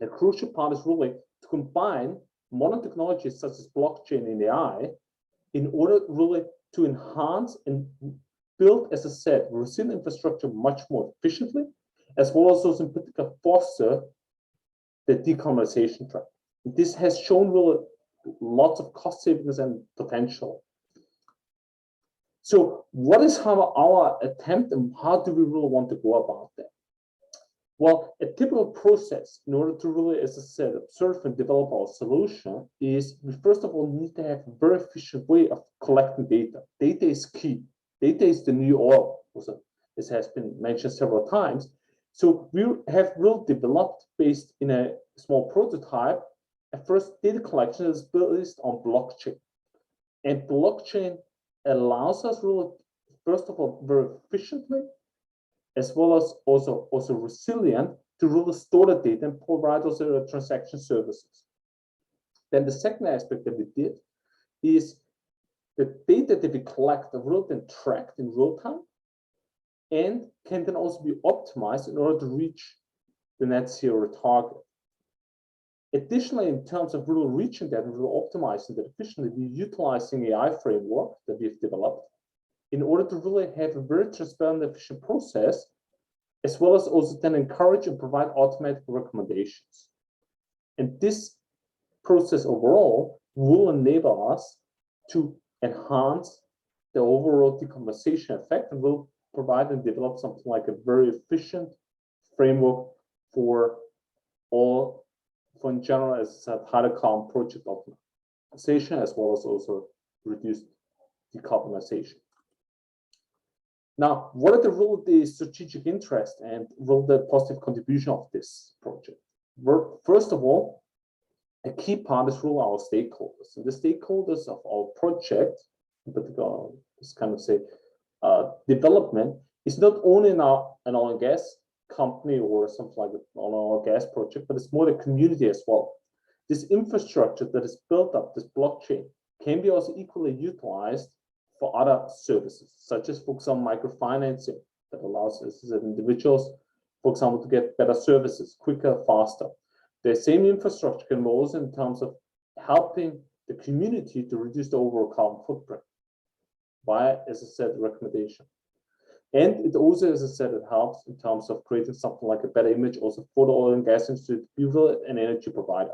The crucial part is really to combine modern technologies such as blockchain and AI in order really to enhance and build, as I said, resilient infrastructure much more efficiently, as well as also in particular foster the decarbonization track. This has shown really lots of cost savings and potential. So what is our attempt and how do we really want to go about that? Well, a typical process in order to really, as I said, observe and develop our solution is we first of all need to have a very efficient way of collecting data. Data is key. Data is the new oil, also, as has been mentioned several times. So we have really developed, based in a small prototype, a first data collection that is based on blockchain. And blockchain allows us really, first of all, very efficiently, as well as also resilient, to really store the data and provide also transaction services. Then the second aspect that we did is the data that we collect are really then tracked in real time and can then also be optimized in order to reach the net zero target. Additionally, in terms of really reaching that and really optimizing that efficiently, we're utilizing AI framework that we've developed in order to really have a very transparent and efficient process, as well as also then encourage and provide automatic recommendations. And this process overall will enable us to enhance the overall decarbonization effect and will provide and develop something like a very efficient framework for all, for in general, as I said, how to calm project optimization, as well as also reduced decarbonization. Now, what are the strategic interest and the positive contribution of this project? First of all, a key part is really our stakeholders. And the stakeholders of our project, in particular, this kind of say, development, is not only an oil and gas company or something like an oil and gas project, but it's more the community as well. This infrastructure that is built up, this blockchain, can be also equally utilized for other services, such as, for example, microfinancing that allows us as individuals, for example, to get better services quicker, faster. The same infrastructure can be also in terms of helping the community to reduce the overall carbon footprint. via, as I said, recommendation. And it also, as I said, it helps in terms of creating something like a better image also for the oil and gas industry to be really an energy provider.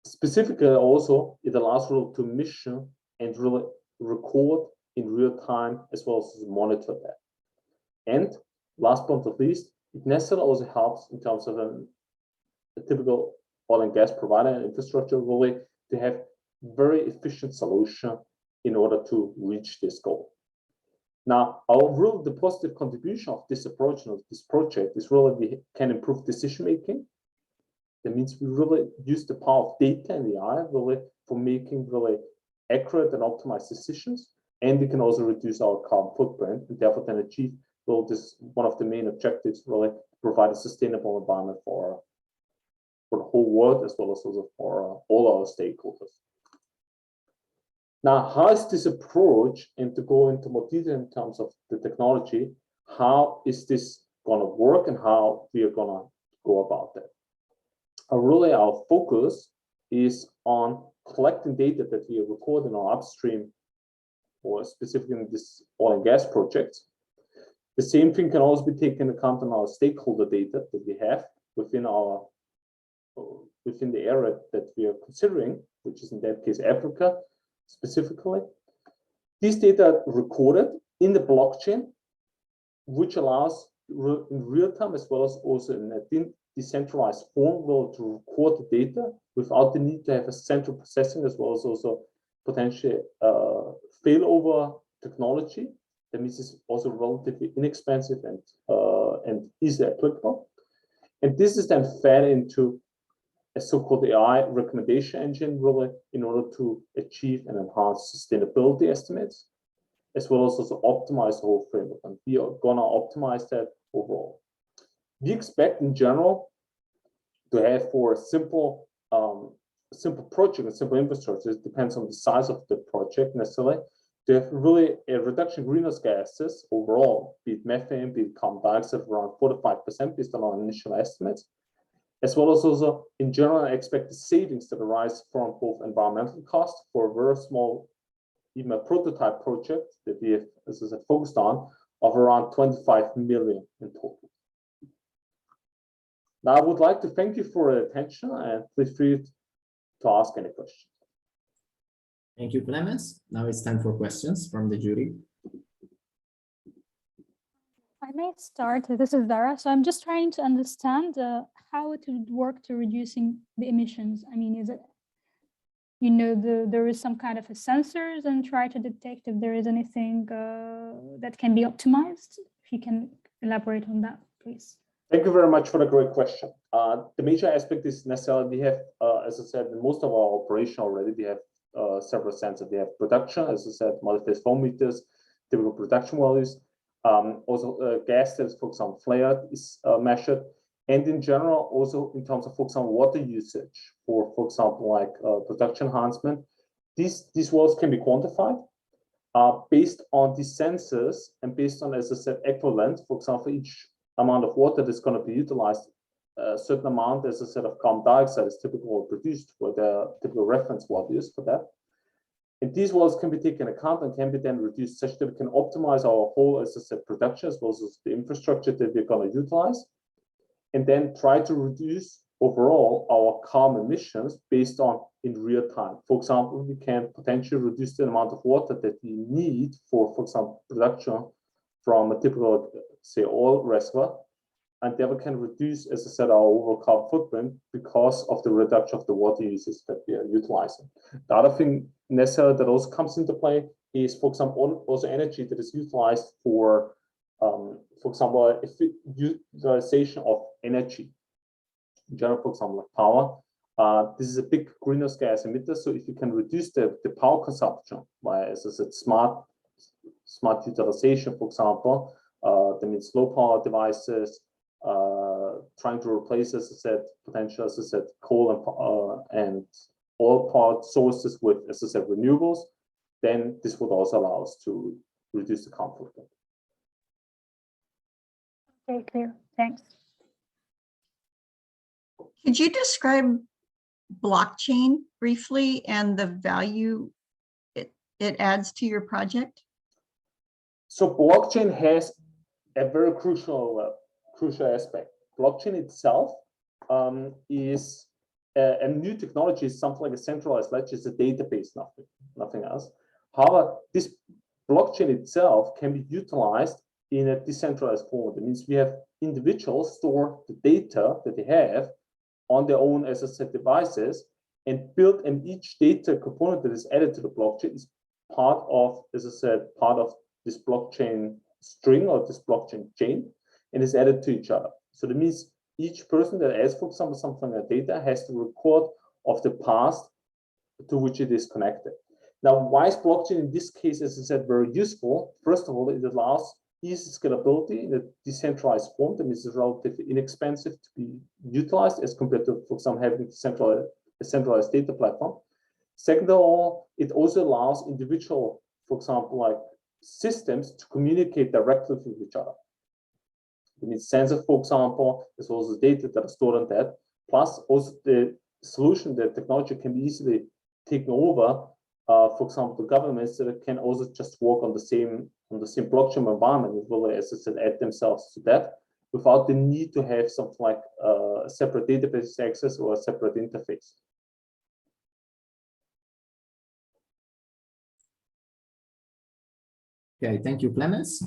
Specifically also, it allows really to measure and really record in real time as well as monitor that. And last but not least, it necessarily also helps in terms of a typical oil and gas provider and infrastructure really to have very efficient solution in order to reach this goal. Now, the positive contribution of this approach and of this project is really we can improve decision making. That means we really use the power of data and AI really for making really accurate and optimized decisions. And we can also reduce our carbon footprint and therefore then achieve this one of the main objectives, really provide a sustainable environment for the whole world as well as also for all our stakeholders. Now, how is this approach, and to go into more detail in terms of the technology, how is this going to work and how we are going to go about that? Really, our focus is on collecting data that we record in our upstream, or specifically in this oil and gas project. The same thing can also be taken into account in our stakeholder data that we have within the area that we are considering, which is in that case Africa specifically. These data are recorded in the blockchain, which allows in real time as well as also in a decentralized form to record the data without the need to have a central processing as well as also potentially failover technology. That means it's also relatively inexpensive and easily applicable. And this is then fed into a so-called AI recommendation engine really in order to achieve and enhance sustainability estimates, as well as also optimize the whole framework. And we are gonna optimize that overall. We expect in general to have for a simple project, a simple infrastructure, it depends on the size of the project necessarily, to have really a reduction in greenhouse gases overall, be it methane, be it carbon dioxide, around 4 to 5% based on our initial estimates, as well as also in general expected savings that arise from both environmental costs for a very small, even a prototype project that we have, as I said, focused on, of around 25 million in total. Now, I would like to thank you for your attention and please feel free to ask any questions. Thank you, Clemens. Now it's time for questions from the jury. I may start. This is Dara. So I'm just trying to understand how it would work to reducing the emissions. I mean, is it, there is some kind of a sensors and try to detect if there is anything that can be optimized? If you can elaborate on that, please. Thank you very much for the great question. The major aspect is necessarily we have, as I said, in most of our operation already, we have several sensors. We have production, as I said, multi-phase flow meters, typical production values. Also gas that is, for example, flared is measured. And in general, also in terms of, for example, water usage for example, like production enhancement, these values can be quantified based on the sensors and based on, as I said, equivalent, for example, each amount of water that's going to be utilized, a certain amount, as I said, of carbon dioxide is typically produced with the typical reference values for that. And these values can be taken into account and can be then reduced such that we can optimize our whole, as I said, production as well as the infrastructure that we're going to utilize, and then try to reduce overall our carbon emissions based on in real time. For example, we can potentially reduce the amount of water that we need for example, production from a typical, say, oil reservoir, and then we can reduce, as I said, our overall carbon footprint because of the reduction of the water usage that we are utilizing. The other thing necessarily that also comes into play is, for example, also energy that is utilized for example, utilization of energy. In general, for example, like power. This is a big greenhouse gas emitter, so if you can reduce the power consumption by, as I said, smart utilization, for example, that means low power devices, trying to replace, as I said, potential, as I said, coal and oil powered sources with, as I said, renewables, then this would also allow us to reduce the carbon footprint. Okay, clear. Thanks. Could you describe blockchain briefly and the value it adds to your project? So blockchain has a very crucial aspect. Blockchain itself is a new technology, is something like a centralized ledger, it's a database, nothing else. However, this blockchain itself can be utilized in a decentralized form. That means we have individuals store the data that they have on their own, as I said, devices, and build, and each data component that is added to the blockchain is part of, as I said, part of this blockchain string or this blockchain chain, and is added to each other. So that means each person that adds, for example, something like data has to record of the past to which it is connected. Now, why is blockchain in this case, as I said, very useful? First of all, it allows easy scalability in a decentralized form. That means it's relatively inexpensive to be utilized as compared to, for example, having a centralized data platform. Second of all, it also allows individual, for example, like systems to communicate directly with each other. It means sensors, for example, as well as the data that are stored on that, plus also the solution, the technology can be easily taken over. For example, the governments that can also just work on the same blockchain environment, as well as I said, add themselves to that without the need to have something like a separate database access or a separate interface. Okay, thank you, Clemens.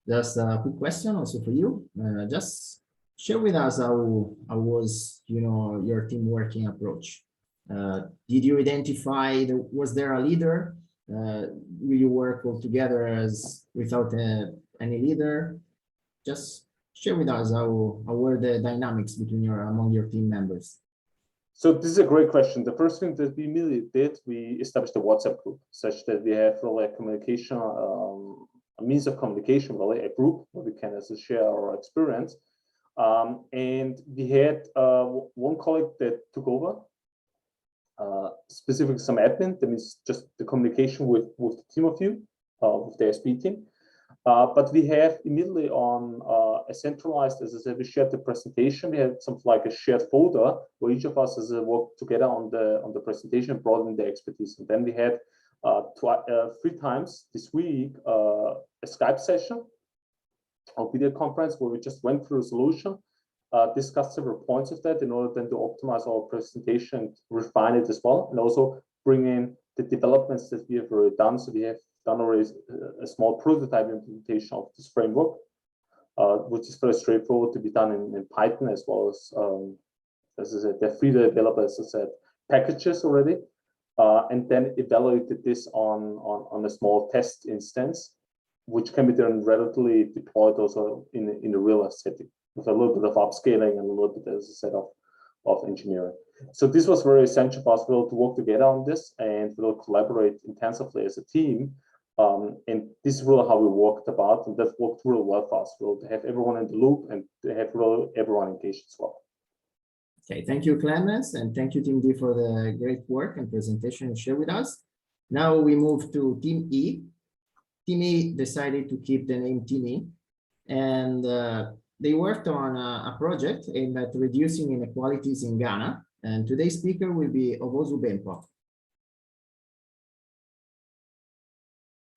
Just a quick question also for you. Just share with us how was, your team working approach. Did you identify, was there a leader? Will you work all together as without any leader? Just share with us how were the dynamics between among your team members. So this is a great question. The first thing that we immediately did, we established a WhatsApp group such that we have really a communication, a means of communication, really a group where we can also share our experience. And we had one colleague that took over, specifically some admin, that means just the communication with the team of you, with the SPE team. But we have immediately on a centralized, as I said, we shared the presentation. We had something like a shared folder where each of us has worked together on the presentation, brought in the expertise. And then we had 3 times this week a Skype session or video conference where we just went through a solution, discussed several points of that in order then to optimize our presentation, refine it as well, and also bring in the developments that we have already done. So we have done already a small prototype implementation of this framework, which is very straightforward to be done in Python, as well as I said, they're freely available, as I said, packages already, and then evaluated this on a small test instance, which can be then relatively deployed also in a real life setting with a little bit of upscaling and a little bit, as I said, of engineering. So this was very essential for us to work together on this and we'll collaborate intensively as a team. And this is really how we worked about, and that worked really well for us. We'll have everyone in the loop and have really everyone engaged as well. Okay, thank you, Clemens, and thank you, Team D, for the great work and presentation you shared with us. Now we move to Team E. Team E decided to keep the name Team E, and they worked on a project aimed at reducing inequalities in Ghana. And today's speaker will be Obozu Bempo.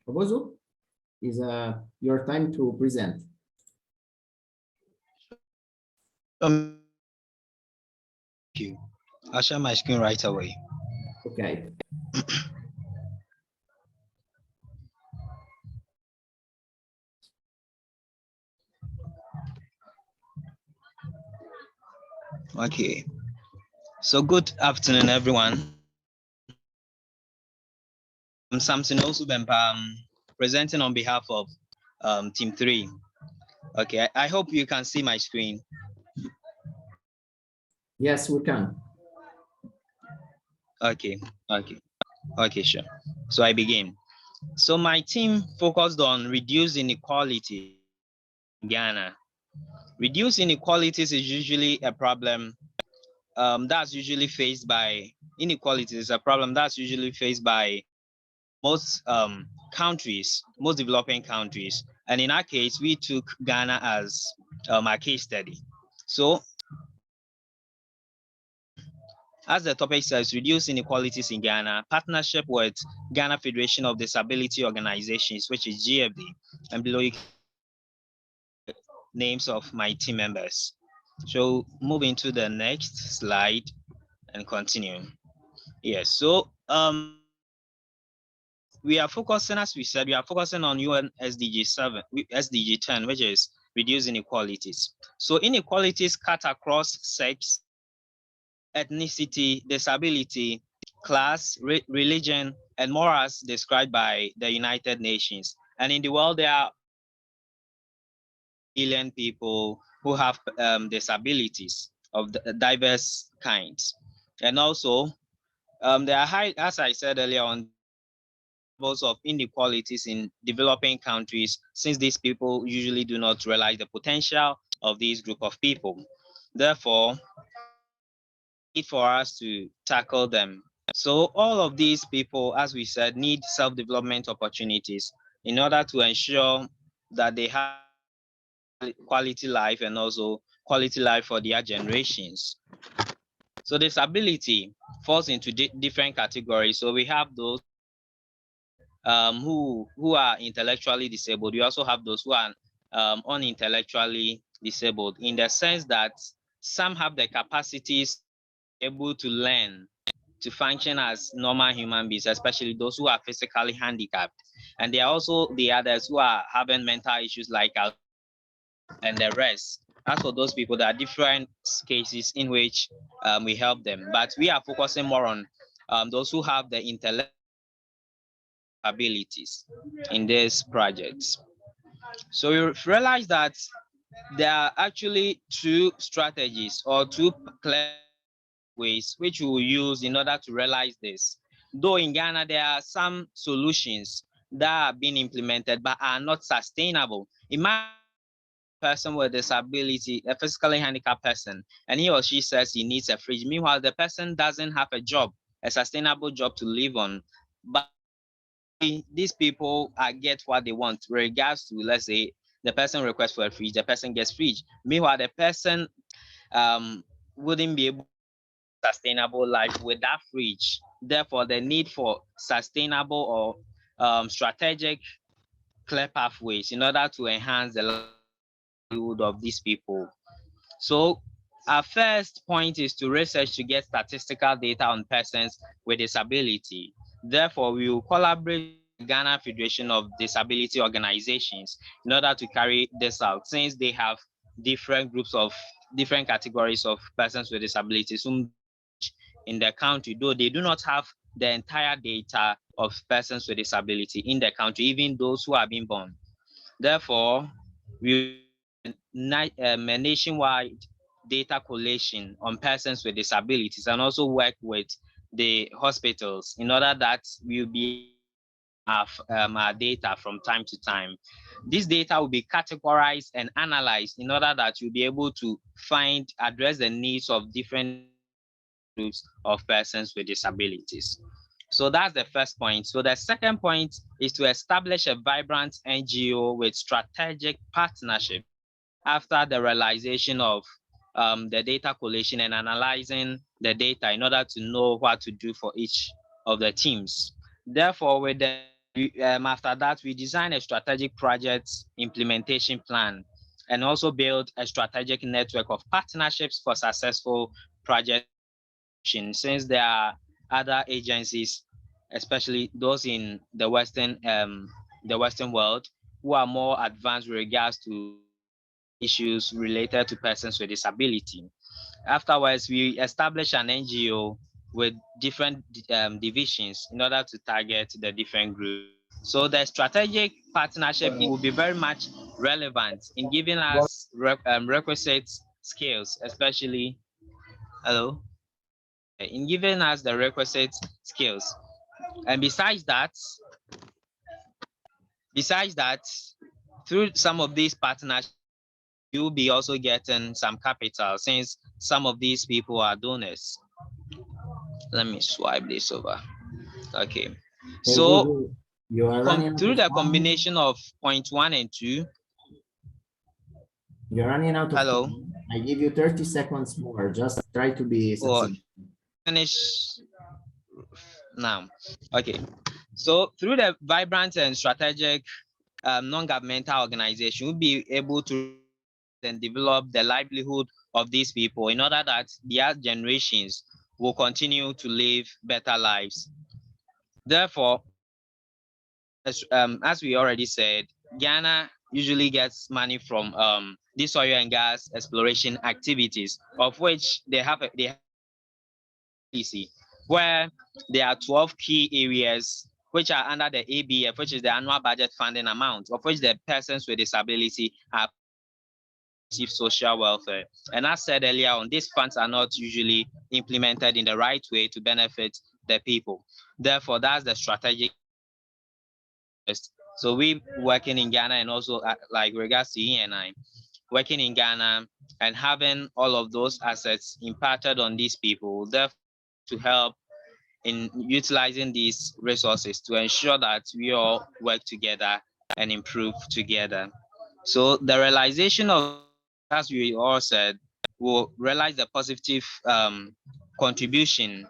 Obozu, is your time to present. Thank you. I'll share my screen right away. Okay. Okay. So good afternoon, everyone. I'm Samson Osubempa, presenting on behalf of Team 3. Okay, I hope you can see my screen. Yes, we can. Okay, sure. So I begin. So my team focused on reducing inequality in Ghana. Reducing inequalities is usually a problem that's usually faced by inequalities, is a problem that's usually faced by most countries, most developing countries. And in our case, we took Ghana as our case study. So as the topic says, reduce inequalities in Ghana, partnership with Ghana Federation of Disability Organizations, which is GFD, and below you can names of my team members. So moving to the next slide and continue. Yes, so we are focusing, as we said, we are focusing on UN SDG 7, SDG 10, which is reduce inequalities. So inequalities cut across sex, ethnicity, disability, class, religion, and more as described by the United Nations. And in the world, there are billion people who have disabilities of diverse kinds. And also, there are high, as I said earlier on, levels of inequalities in developing countries, since these people usually do not realize the potential of this group of people. Therefore, need for us to tackle them. So all of these people, as we said, need self-development opportunities in order to ensure that they have quality life and also quality life for their generations. So disability falls into different categories. So we have those who are intellectually disabled. We also have those who are unintellectually disabled, in the sense that some have the capacities able to learn to function as normal human beings, especially those who are physically handicapped. And there are also the others who are having mental issues like and the rest. As for those people, there are different cases in which we help them, but we are focusing more on those who have the intellectual abilities in these projects. So you realize that there are actually two strategies or two clear ways which we will use in order to realize this. Though in Ghana, there are some solutions that are being implemented but are not sustainable. Imagine a person with a disability, a physically handicapped person, and he or she says he needs a fridge. Meanwhile, the person doesn't have a job, a sustainable job to live on. But these people get what they want, with regards to, let's say, the person requests for a fridge, the person gets fridge. Meanwhile, the person wouldn't be able to sustainable life with that fridge. Therefore, the need for sustainable or strategic clear pathways in order to enhance the livelihood of these people. So our first point is to research to get statistical data on persons with disability. Therefore, we will collaborate with Ghana Federation of Disability Organizations in order to carry this out, since they have different groups of different categories of persons with disabilities in the country, though they do not have the entire data of persons with disability in the country, even those who are being born. Therefore, we a nationwide data collation on persons with disabilities, and also work with the hospitals in order that we'll be our data from time to time. This data will be categorized and analyzed in order that you'll be able to address the needs of different groups of persons with disabilities. So that's the first point. So the second point is to establish a vibrant NGO with strategic partnership after the realization of the data collation and analyzing the data in order to know what to do for each of the teams. Therefore, with the, after that, we design a strategic project implementation plan and also build a strategic network of partnerships for successful project. Since there are other agencies, especially those in the Western world, who are more advanced with regards to issues related to persons with disability. Afterwards, we establish an NGO with different divisions in order to target the different groups. So the strategic partnership will be very much relevant in giving us requisite skills, especially, in giving us the requisite skills. And besides that, through some of these partnerships, you'll be also getting some capital, since some of these people are donors. Let me swipe this over. Okay. So you are running through the combination of point 1 and 2. You're running out of time. I give you 30 seconds more. Just try to be succinct. finish now. Okay. So through the vibrant and strategic non-governmental organization, we'll be able to then develop the livelihood of these people in order that their generations will continue to live better lives. Therefore, as we already said, Ghana usually gets money from these oil and gas exploration activities, of which they have a policy where there are 12 key areas which are under the ABF, which is the annual budget funding amount, of which the persons with disability are receive social welfare. And as said earlier on, these funds are not usually implemented in the right way to benefit the people. Therefore, that's the strategic. So we working in Ghana and also like regards to E&I, working in Ghana and having all of those assets imparted on these people, therefore to help in utilizing these resources to ensure that we all work together and improve together. So the realization of, as we all said, will realize the positive contribution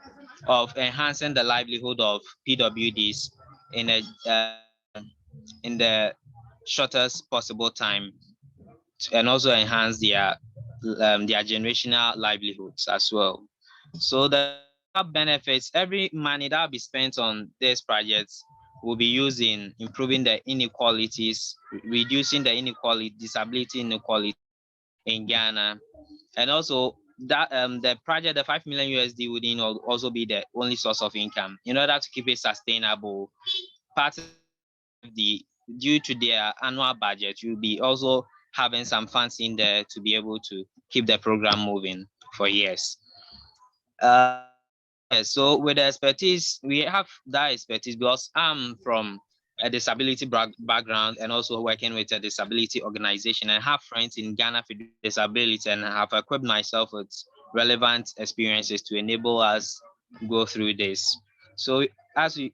of enhancing the livelihood of PWDs in the shortest possible time, and also enhance their generational livelihoods as well. So the benefits, every money that will be spent on these projects will be used in improving the inequalities, reducing the inequality, disability inequality in Ghana. And also that the project, the 5 million USD wouldn't also be the only source of income. In order to keep it sustainable, part of due to their annual budget, you'll be also having some funds in there to be able to keep the program moving for years. So with the expertise, we have that expertise because I'm from a disability background and also working with a disability organization, and have friends in Ghana with disability, and have equipped myself with relevant experiences to enable us go through this. So as it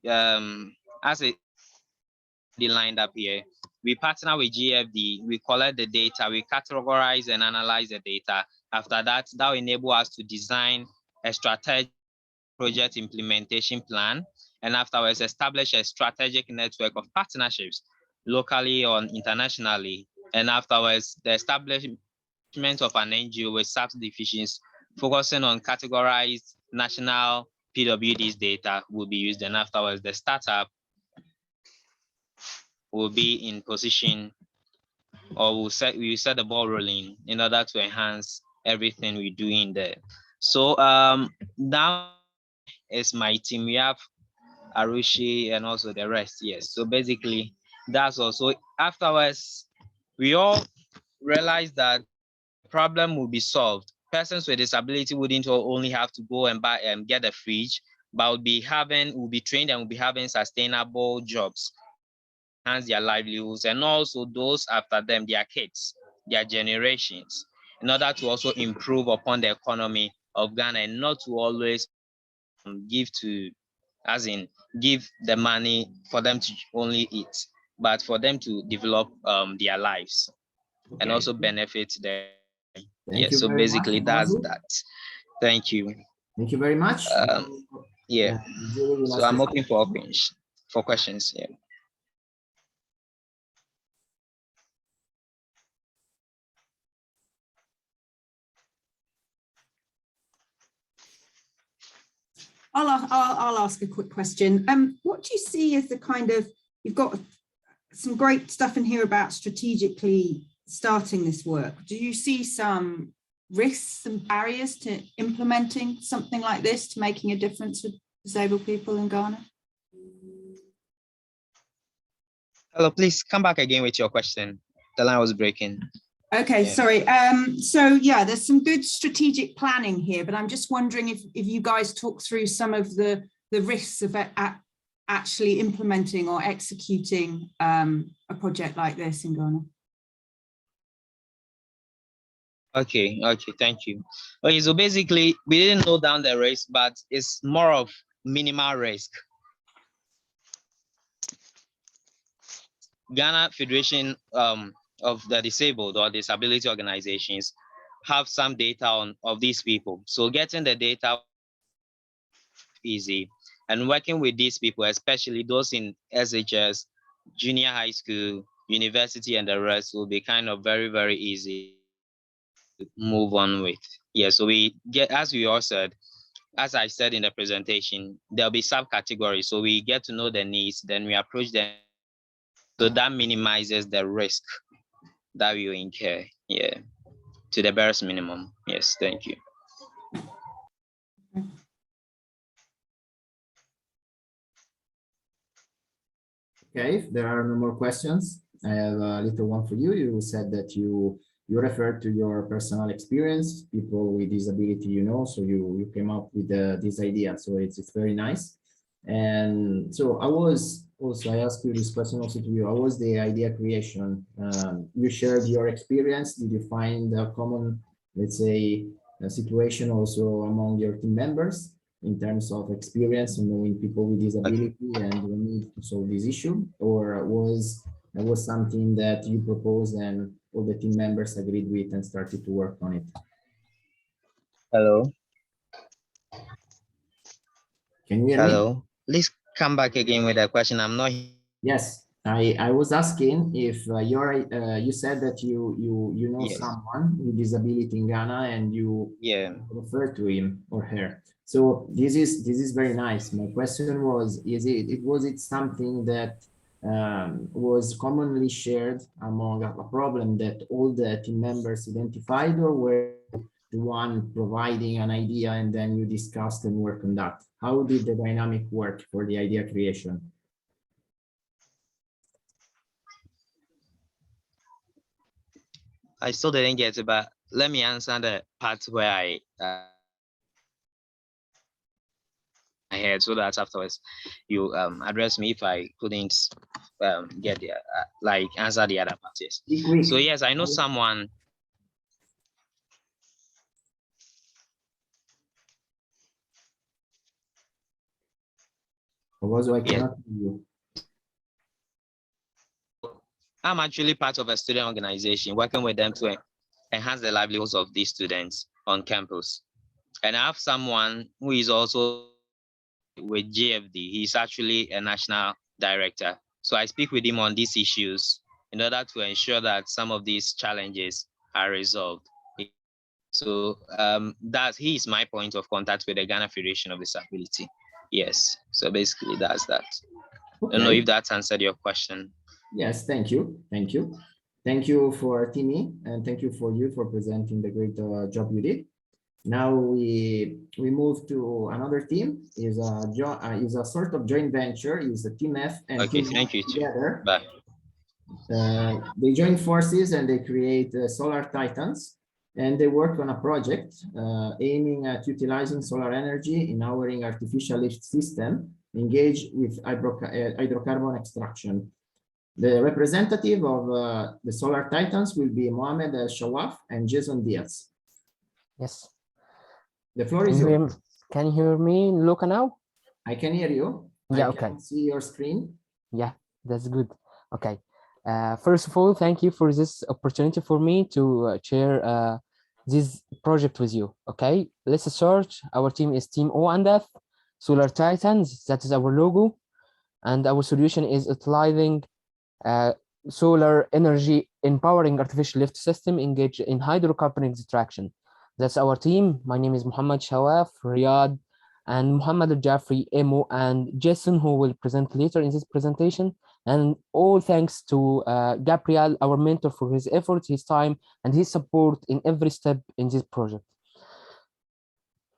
lined up here, we partner with GFD, we collect the data, we categorize and analyze the data. After that, that will enable us to design a strategic project implementation plan, and afterwards establish a strategic network of partnerships locally or internationally, and afterwards the establishment of an NGO with subdivisions focusing on categorized national PWDs data will be used, and afterwards the startup will be in position, or we set the ball rolling in order to enhance everything we do in there. So now is my team. We have Arushi and also the rest. Yes. So basically, that's also afterwards we all realized that the problem will be solved. Persons with disability wouldn't only have to go and buy and get a fridge, but will be trained and will be having sustainable jobs, enhance their livelihoods, and also those after them, their kids, their generations, in order to also improve upon the economy of Ghana, and not to always give the money for them to only eat, but for them to develop their lives, okay, and also benefit them. Yes, so basically that's that. Thank you. Thank you very much. Yeah, so I'm open for questions. Yeah. I'll ask a quick question. What do you see as the kind of, you've got some great stuff in here about strategically starting this work. Do you see some risks and barriers to implementing something like this, to making a difference with disabled people in Ghana? Hello, please come back again with your question. The line was breaking. Okay, yeah. Sorry. So yeah, there's some good strategic planning here, but I'm just wondering if you guys talk through some of the risks of actually implementing or executing a project like this in Ghana. Okay, thank you. Okay, so basically we didn't know down the risk, but it's more of minimal risk. Ghana Federation of the Disabled or Disability Organizations have some data of these people. So getting the data easy. And working with these people, especially those in SHS, junior high school, university, and the rest, will be kind of very, very easy to move on with. Yeah, so we get, as we all said, as I said in the presentation, there'll be subcategories. So we get to know the needs, then we approach them. So that minimizes the risk that we incur, yeah, to the barest minimum. Yes, thank you. Okay, if there are no more questions, I have a little one for you. You said that you referred to your personal experience, people with disability, you know, so you came up with this idea. So it's very nice. And so I asked you this question also to you. How was the idea creation? You shared your experience. Did you find a common, let's say, a situation also among your team members in terms of experience and knowing people with disability and the need to solve this issue? Or was something that you proposed and all the team members agreed with and started to work on it? Hello. Can you hear me? Hello. Please come back again with a question. I'm not. Yes, I was asking if you said that you know Yes. someone with disability in Ghana and you refer to him or her. So this is very nice. My question was, was it something that was commonly shared among a problem that all the team members identified, or were the one providing an idea and then you discussed and work on that? How did the dynamic work for the idea creation? I still didn't get it, but let me answer the part where I heard, so that afterwards you address me if I couldn't get the like answer the other part. Yes. So yes, I know someone. I cannot hear you. I'm actually part of a student organization working with them to enhance the livelihoods of these students on campus. And I have someone who is also with GFD. He's actually a national director. So I speak with him on these issues in order to ensure that some of these challenges are resolved. So he is my point of contact with the Ghana Federation of Disability. Yes, so basically that's that. Okay. I don't know if that answered your question. Yes, thank you. Thank you. Thank you for Timmy, and thank you for presenting the great job you did. Now we move to another team. Is a sort of joint venture. Is a Team F and okay, Team thank F you together. Bye. They join forces and they create Solar Titans, and they work on a project aiming at utilizing solar energy in powering artificial lift system engaged with hydrocarbon extraction. The representative of the Solar Titans will be Mohamed Shawaf and Jason Diaz. Yes. The floor is yours. Can you hear me, Luca, now? I can hear you. Yeah, I can see your screen. Yeah, that's good. Okay. First of all, thank you for this opportunity for me to share this project with you. Okay, let's start. Our team is Team O and F, Solar Titans. That is our logo. And our solution is utilizing solar energy empowering artificial lift system engaged in hydrocarbon extraction. That's our team. My name is Muhammad Shawaf, Riyadh, and Muhammad Al-Jafri, Emo, and Jason, who will present later in this presentation. And all thanks to Gabriel, our mentor, for his efforts, his time, and his support in every step in this project.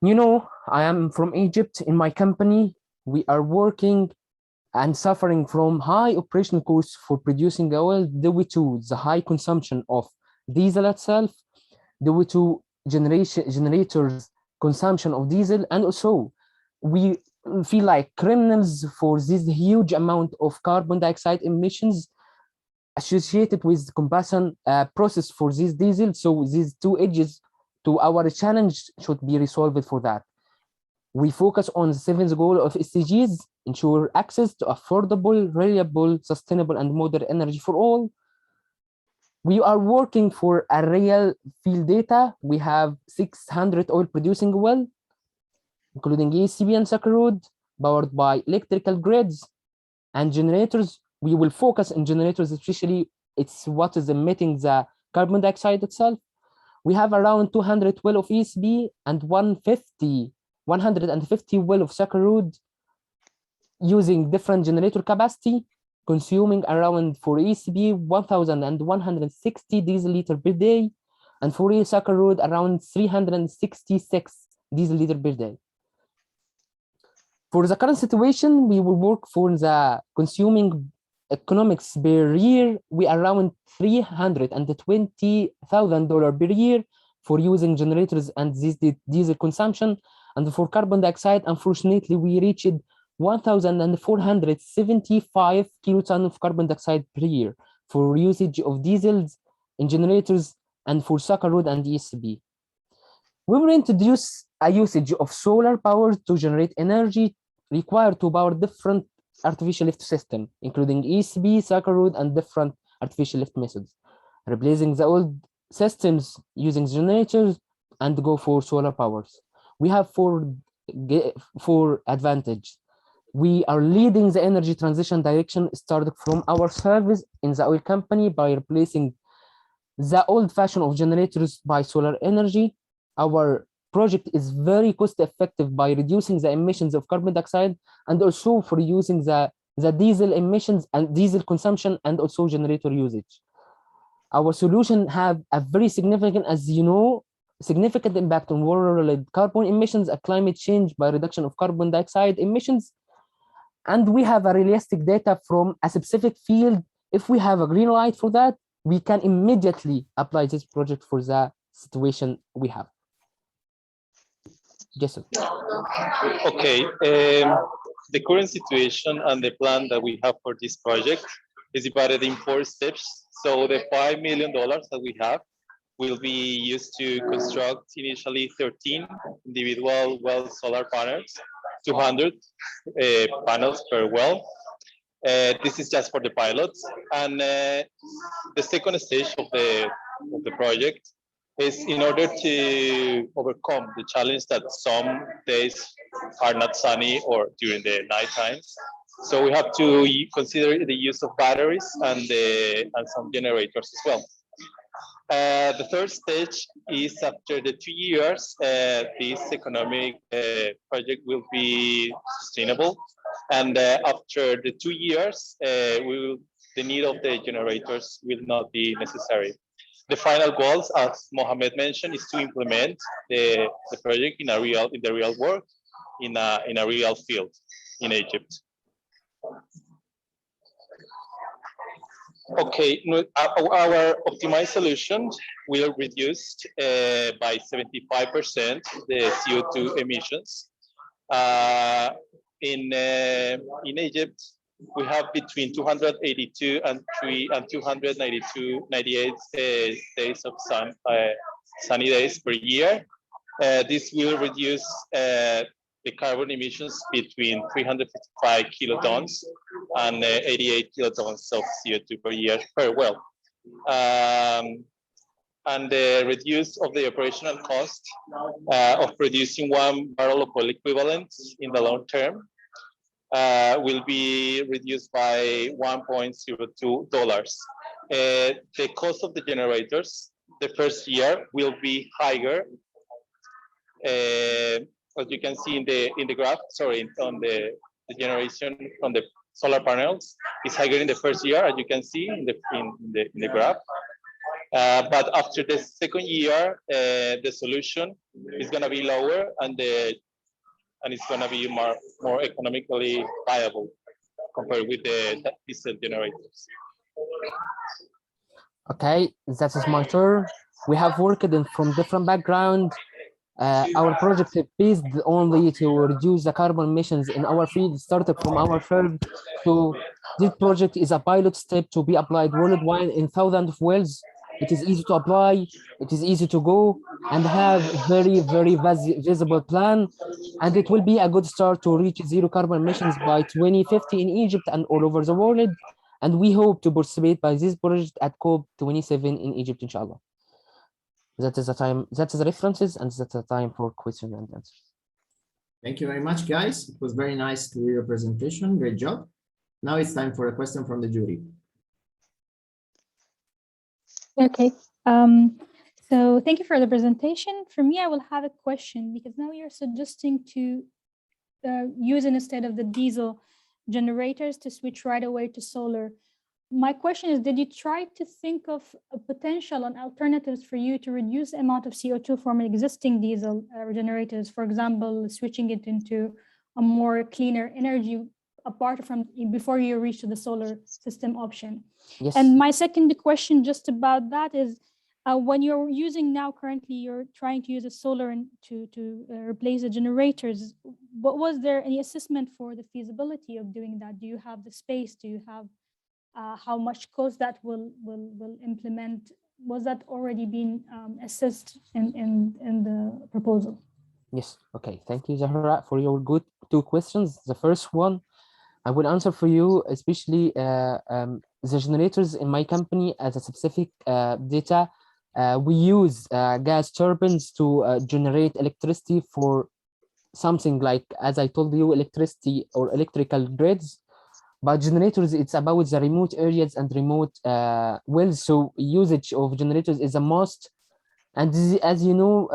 You know, I am from Egypt. In my company, we are working and suffering from high operational costs for producing oil due to the high consumption of diesel itself, due to generators consumption of diesel, and also we feel like criminals for this huge amount of carbon dioxide emissions associated with the combustion process for this diesel. So these two edges to our challenge should be resolved for that. We focus on the seventh goal of SDGs, ensure access to affordable, reliable, sustainable, and modern energy for all. We are working for a real field data. We have 600 oil producing well. including ECB and Saccharode, powered by electrical grids and generators. We will focus on generators, especially it's what is emitting the carbon dioxide itself. We have around 200 well of ECB and 150 well of Saccharode using different generator capacity, consuming around for ECB 1,160 diesel liter per day, and for Saccharode around 366 diesel liter per day. For the current situation, we will work for the consuming economics per year. We around $320,000 per year for using generators and this diesel consumption. And for carbon dioxide, unfortunately, we reached 1,475 kilotons of carbon dioxide per year for usage of diesels in generators and for Saccharode and ECB. We will introduce a usage of solar power to generate energy required to power different artificial lift systems, including ECB, Saccharode, and different artificial lift methods, replacing the old systems using generators and go for solar powers. We have four advantages. We are leading the energy transition direction started from our service in the oil company by replacing the old fashion of generators by solar energy. Our project is very cost effective by reducing the emissions of carbon dioxide and also for using the diesel emissions and diesel consumption and also generator usage. Our solution have a very significant, as you know, significant impact on world carbon emissions, a climate change by reduction of carbon dioxide emissions. And we have a realistic data from a specific field. If we have a green light for that, we can immediately apply this project for the situation we have. Jason. Okay, the current situation and the plan that we have for this project is divided in 4 steps. So the $5 million that we have will be used to construct initially 13 individual well solar panels, 200 panels per well. This is just for the pilots. And the second stage of the project is in order to overcome the challenge that some days are not sunny or during the night times. So we have to consider the use of batteries and some generators as well. The third stage is after the 2 years, this economic project will be sustainable. And after the 2 years, the need of the generators will not be necessary. The final goals, as Mohamed mentioned, is to implement the project in the real world, in a real field in Egypt. Okay, our optimized solution will reduce by 75% the CO2 emissions. In Egypt, we have between 282 and 298 days of sunny days per year. This will reduce the carbon emissions between 355 kilotons and 88 kilotons of CO2 per year per well. And the reduce of the operational cost of producing 1 barrel of oil equivalent in the long term will be reduced by $1.02. The cost of the generators the first year will be higher. As you can see in the graph, sorry, on the generation from the solar panels is higher in the first year, as you can see in the graph. But after the second year, the solution is going to be lower and it's going to be more economically viable compared with the diesel generators. Okay, that is my turn. We have worked from different backgrounds. Our project is based only to reduce the carbon emissions in our field, started from our firm. So this project is a pilot step to be applied worldwide in thousands of wells. It is easy to apply, it is easy to go, and have very, very visible plan. And it will be a good start to reach zero carbon emissions by 2050 in Egypt and all over the world. And we hope to participate by this project at COP27 in Egypt, inshallah. That is the time, that is the references, and that's the time for questions and answers. Thank you very much, guys. It was very nice to hear your presentation. Great job. Now it's time for a question from the jury. Okay. So thank you for the presentation. For me, I will have a question because now you're suggesting to use instead of the diesel generators to switch right away to solar. My question is, did you try to think of a potential on alternatives for you to reduce the amount of CO2 from existing diesel generators? For example, switching it into a more cleaner energy apart from before you reach to the solar system option. Yes. And my second question just about that is, when you're using now currently, you're trying to use a solar to replace the generators. But was there any assessment for the feasibility of doing that? Do you have the space? Do you have how much cost that will implement? Was that already been assessed in the proposal? Yes. Okay. Thank you, Zahra, for your good two questions. The first one, I will answer for you, especially the generators in my company as a specific data. We use gas turbines to generate electricity for something like, as I told you, electricity or electrical grids. But generators, it's about the remote areas and remote wells. So usage of generators is a must. And as you know,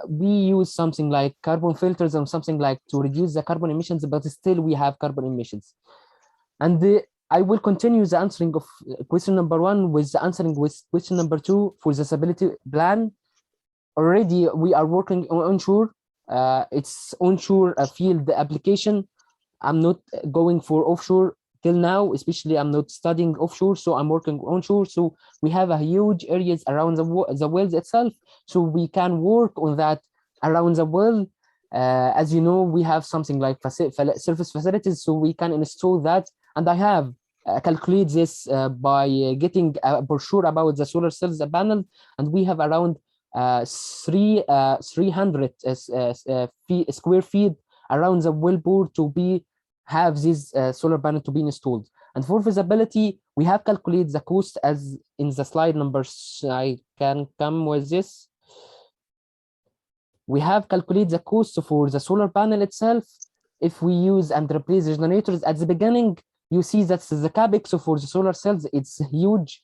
we use something like carbon filters or something like to reduce the carbon emissions, but still we have carbon emissions. And I will continue the answering of question number one with the answering with question number two for the stability plan. Already we are working on onshore. It's onshore field application. I'm not going for offshore till now, especially I'm not studying offshore, so I'm working onshore. So we have a huge areas around the wells itself, so we can work on that around the well. As you know, we have something like surface facilities, so we can install that. And I have calculated this by getting a brochure about the solar cells panel, and we have around 300 square feet around the wellbore to have this solar panel to be installed. And for feasibility, we have calculated the cost as in the slide numbers. I can come with this. We have calculated the cost for the solar panel itself. If we use and replace the generators at the beginning, you see that the capex for the solar cells, it's huge,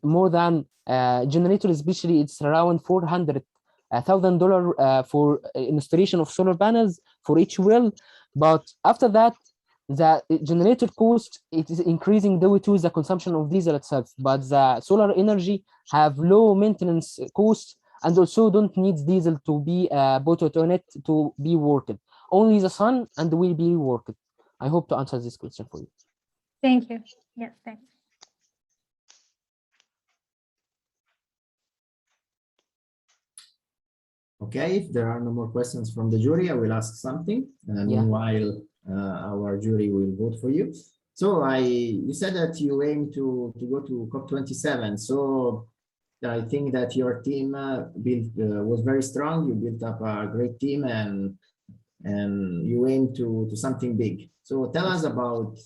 more than generator, especially it's around $400,000 for installation of solar panels for each well. But after that, the generator cost, it is increasing due to the consumption of diesel itself. But the solar energy have low maintenance cost and also don't need diesel to be put on it to be worked. Only the sun and will be worked. I hope to answer this question for you. Thank you. Yes, thanks. Okay, if there are no more questions from the jury, I will ask something. Meanwhile, our jury will vote for you. So you said that you aim to go to COP27. So I think that your team was very strong. You built up a great team and you aim to something big. So tell us about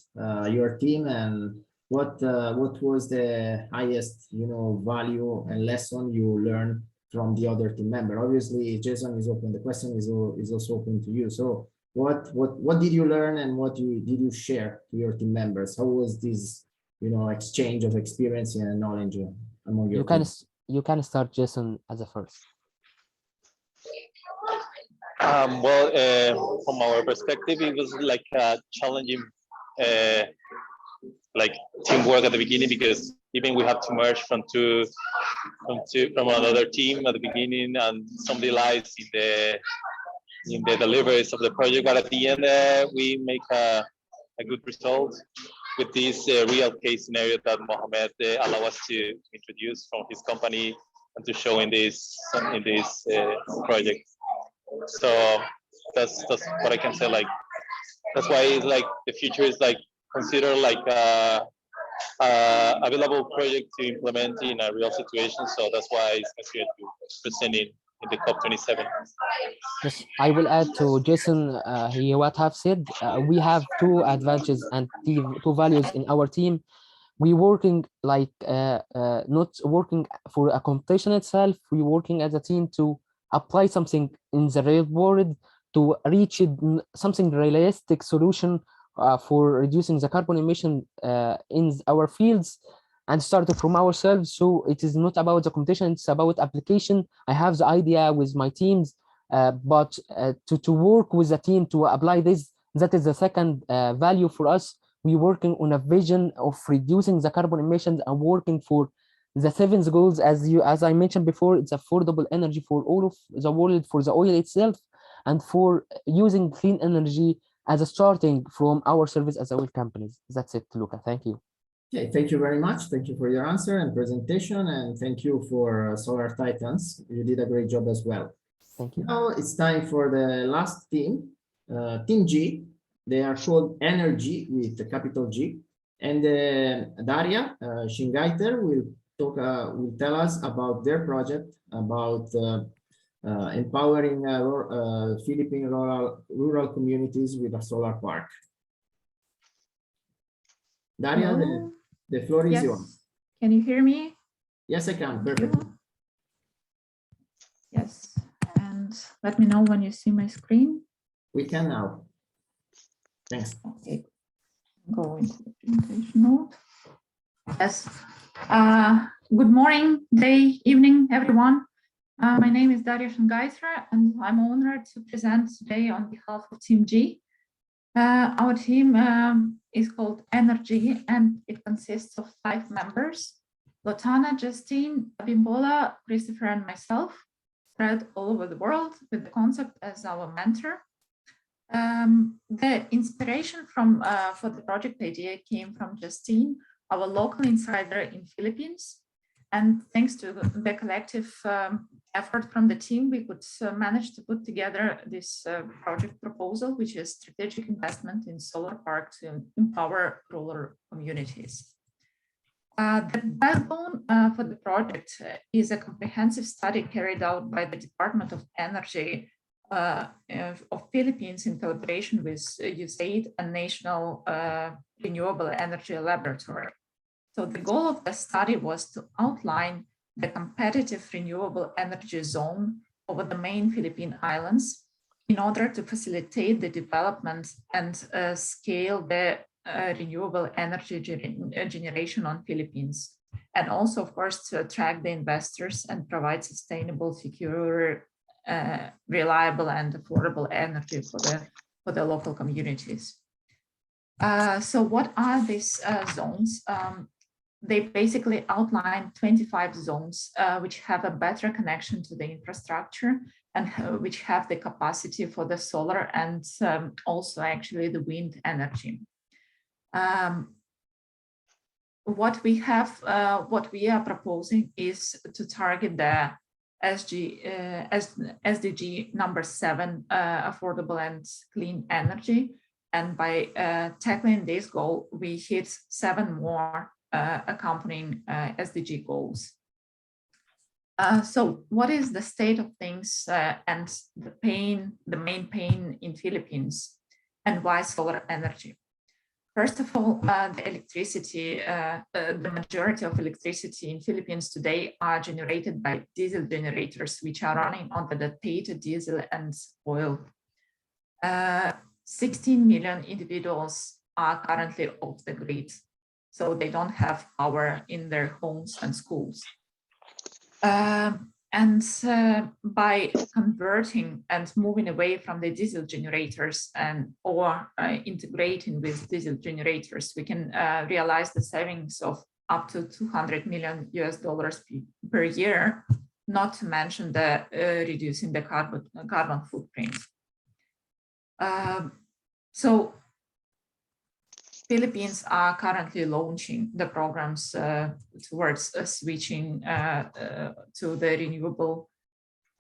your team and what was the highest value and lesson you learned from the other team member. Obviously, Jason is open. The question is also open to you. So what did you learn and what did you share to your team members? How was this exchange of experience and knowledge among your team? You can start, Jason, as a first. Well, from our perspective, it was like a challenging like teamwork at the beginning, because even we have to merge from another team at the beginning, and some delays in the deliveries of the project. But at the end, we make a good result with this real case scenario that Mohamed allowed us to introduce from his company and to show in this project. So that's what I can say. Like, that's why it's like the future is like consider like a available project to implement in a real situation. So that's why it's considered to present in the COP27. Yes, I will add to Jason what have said. We have two advantages and two values in our team. We working like not working for a competition itself. We working as a team to apply something in the real world. to reach something realistic solution for reducing the carbon emission in our fields, and start from ourselves. So it is not about the competition, it's about application. I have the idea with my teams, but to work with a team to apply this, that is the second value for us. We're working on a vision of reducing the carbon emissions and working for the 7 goals. As I mentioned before, it's affordable energy for all of the world, for the oil itself, and for using clean energy as a starting from our service as oil companies. That's it, Luca. Thank you. Okay, thank you very much. Thank you for your answer and presentation, and thank you for Solar Titans. You did a great job as well. Thank you. Now it's time for the last team, Team G. They are called Energy with the capital G, and Daria Shingaiter will tell us about their project, about empowering Philippine rural communities with a solar park. Daria, the floor is yours. Can you hear me? Yes, I can. Perfect. Yes. And let me know when you see my screen. We can now. Thanks. Okay. Go into the presentation mode. Yes. Good morning, day, evening, everyone. My name is Daria Shingaiter, and I'm honored to present today on behalf of Team G. Our team is called Energy, and it consists of 5 members: Lotana, Justine, Bimbola, Christopher, and myself, spread all over the world with the concept as our mentor. The inspiration for the project idea came from Justine, our local insider in Philippines. And thanks to the collective effort from the team, we could manage to put together this project proposal, which is strategic investment in solar park to empower rural communities. The backbone for the project is a comprehensive study carried out by the Department of Energy of Philippines in collaboration with USAID and National Renewable Energy Laboratory. So the goal of the study was to outline the competitive renewable energy zone over the main Philippine islands in order to facilitate the development and scale the renewable energy generation on Philippines. And also, of course, to attract the investors and provide sustainable, secure, reliable and affordable energy for the local communities. So what are these zones? They basically outline 25 zones which have a better connection to the infrastructure and which have the capacity for the solar and also actually the wind energy. What we are proposing is to target the SDG number 7, affordable and clean energy. And by tackling this goal, we hit 7 more accompanying SDG goals. So what is the state of things and the main pain in Philippines, and why solar energy? First of all, the electricity, the majority of electricity in Philippines today are generated by diesel generators, which are running on the dated diesel and oil. 16 million individuals are currently off the grid, so they don't have power in their homes and schools. By converting and moving away from the diesel generators or integrating with diesel generators, we can realize the savings of up to $200 million per year, not to mention the reducing the carbon footprint. So Philippines are currently launching the programs towards switching to the renewable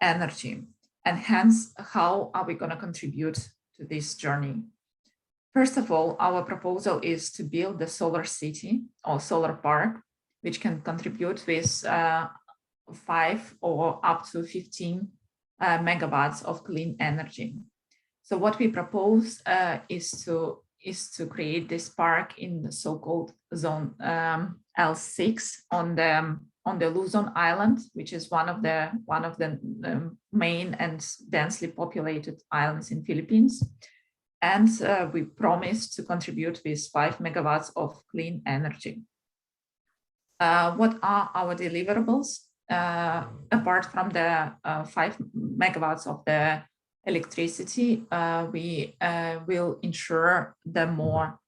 energy. And hence, how are we going to contribute to this journey? First of all, our proposal is to build the solar city or solar park, which can contribute with 5 or up to 15 megawatts of clean energy. So what we propose is to create this park in the so-called zone L6 on on the Luzon Island, which is one of the main and densely populated islands in Philippines. And we promised to contribute with 5 megawatts of clean energy. What are our deliverables? Apart from the 5 megawatts of the electricity, we will ensure the more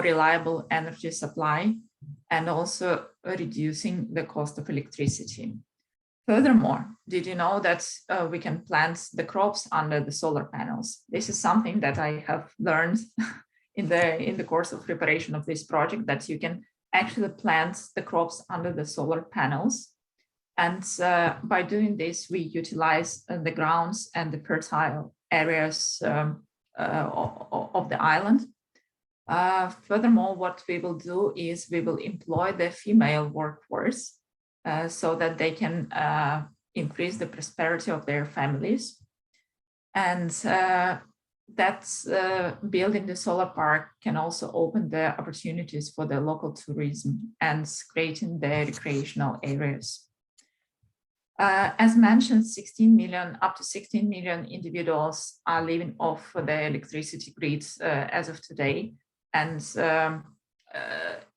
reliable energy supply and also reducing the cost of electricity. Furthermore, did you know that we can plant the crops under the solar panels? This is something that I have learned in the course of preparation of this project, that you can actually plant the crops under the solar panels. And by doing this, we utilize the grounds and the fertile areas of the island. Furthermore, what we will do is we will employ the female workforce so that they can increase the prosperity of their families. And building the solar park can also open the opportunities for the local tourism and creating the recreational areas. As mentioned, up to 16 million individuals are living off the electricity grids as of today. And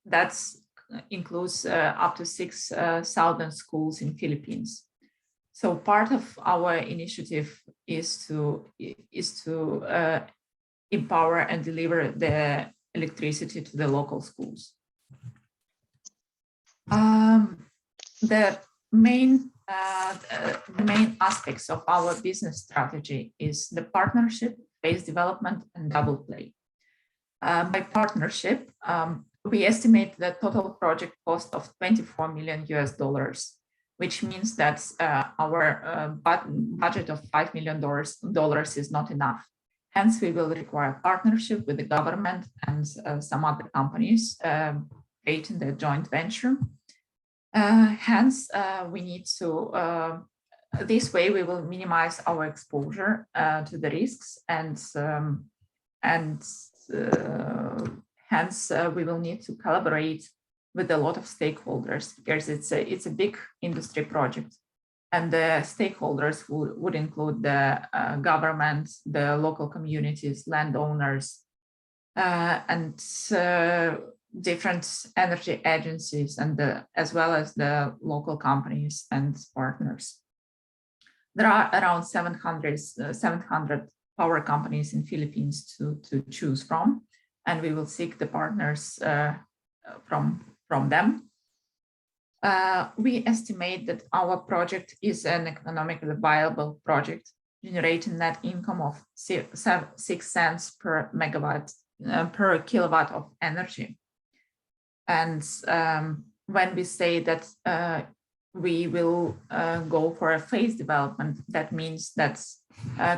that includes up to 6,000 schools in Philippines. So part of our initiative is to empower and deliver the electricity to the local schools. The main aspects of our business strategy is the partnership, phase development, and double play. By partnership, we estimate the total project cost of $24 million US, which means that our budget of $5 million is not enough. Hence, we will require partnership with the government and some other companies creating the joint venture. Hence, we need to, this way we will minimize our exposure to the risks, and hence we will need to collaborate with a lot of stakeholders, because it's a big industry project, and the stakeholders would include the government, the local communities, landowners, and different energy agencies, and as well as the local companies and partners. There are around 700 power companies in Philippines to choose from, and we will seek the partners from them. We estimate that our project is an economically viable project, generating net income of 6 cents per megawatt per kilowatt of energy. And when we say that we will go for a phase development, that means that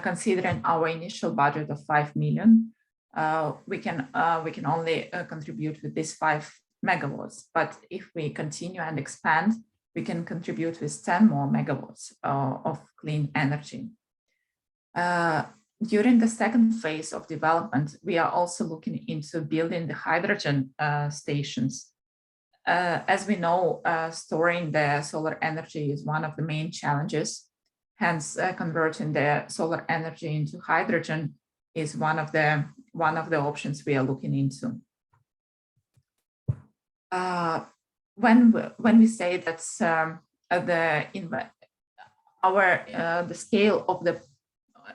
considering our initial budget of 5 million, we can only contribute with this 5 megawatts. But if we continue and expand, we can contribute with 10 more megawatts of clean energy. During the second phase of development, we are also looking into building the hydrogen stations. As we know, storing the solar energy is one of the main challenges. Hence, converting the solar energy into hydrogen is one of the options we are looking into. When we say that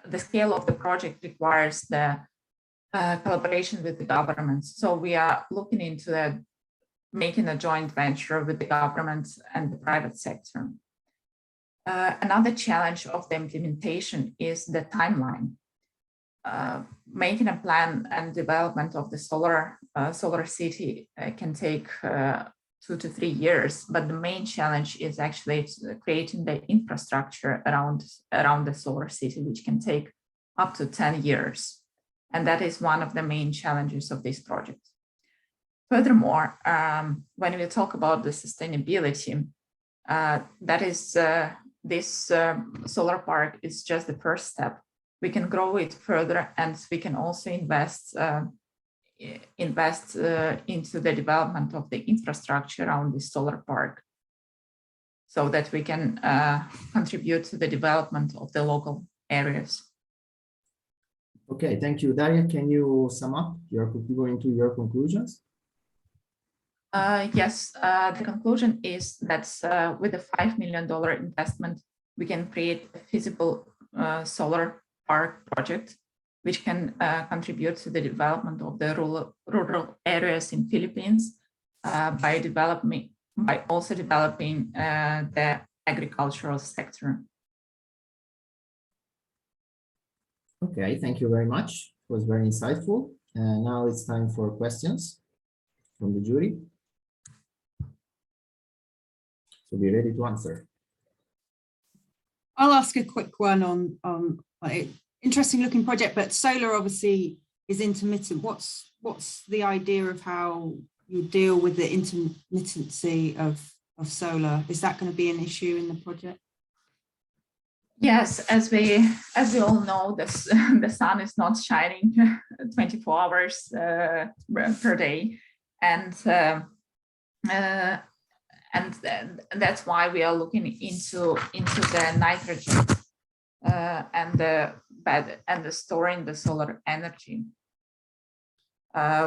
the scale of the project requires the collaboration with the government, so we are looking into making a joint venture with the government and the private sector. Another challenge of the implementation is the timeline. Making a plan and development of the solar city can take 2 to 3 years, but the main challenge is actually creating the infrastructure around the solar city, which can take up to 10 years. And that is one of the main challenges of this project. Furthermore, when we talk about the sustainability, that is this solar park is just the first step. We can grow it further, and we can also invest invest into the development of the infrastructure around the solar park, so that we can contribute to the development of the local areas. Okay, thank you. Daria, can you sum up? Go into your conclusions? Yes, the conclusion is that with a $5 million investment, we can create a feasible solar park project, which can contribute to the development of the rural areas in Philippines by also developing the agricultural sector. Okay, thank you very much. It was very insightful. Now it's time for questions from the jury. So be ready to answer. I'll ask a quick one on interesting looking project, but solar obviously is intermittent. What's the idea of how you deal with the intermittency of solar? Is that going to be an issue in the project? Yes, as we all know, the sun is not shining 24 hours per day, and that's why we are looking into the nitrogen and the storing the solar energy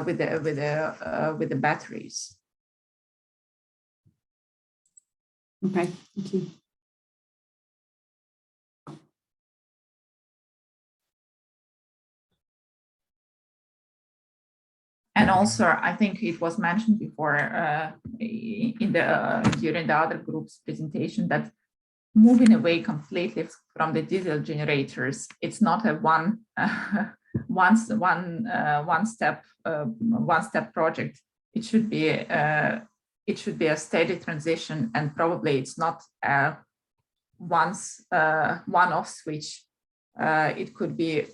with the batteries. Okay, thank you. And also, I think it was mentioned before during the other group's presentation that moving away completely from the diesel generators, it's not a one step project. It should be a steady transition, and probably it's not a one-off switch. It could be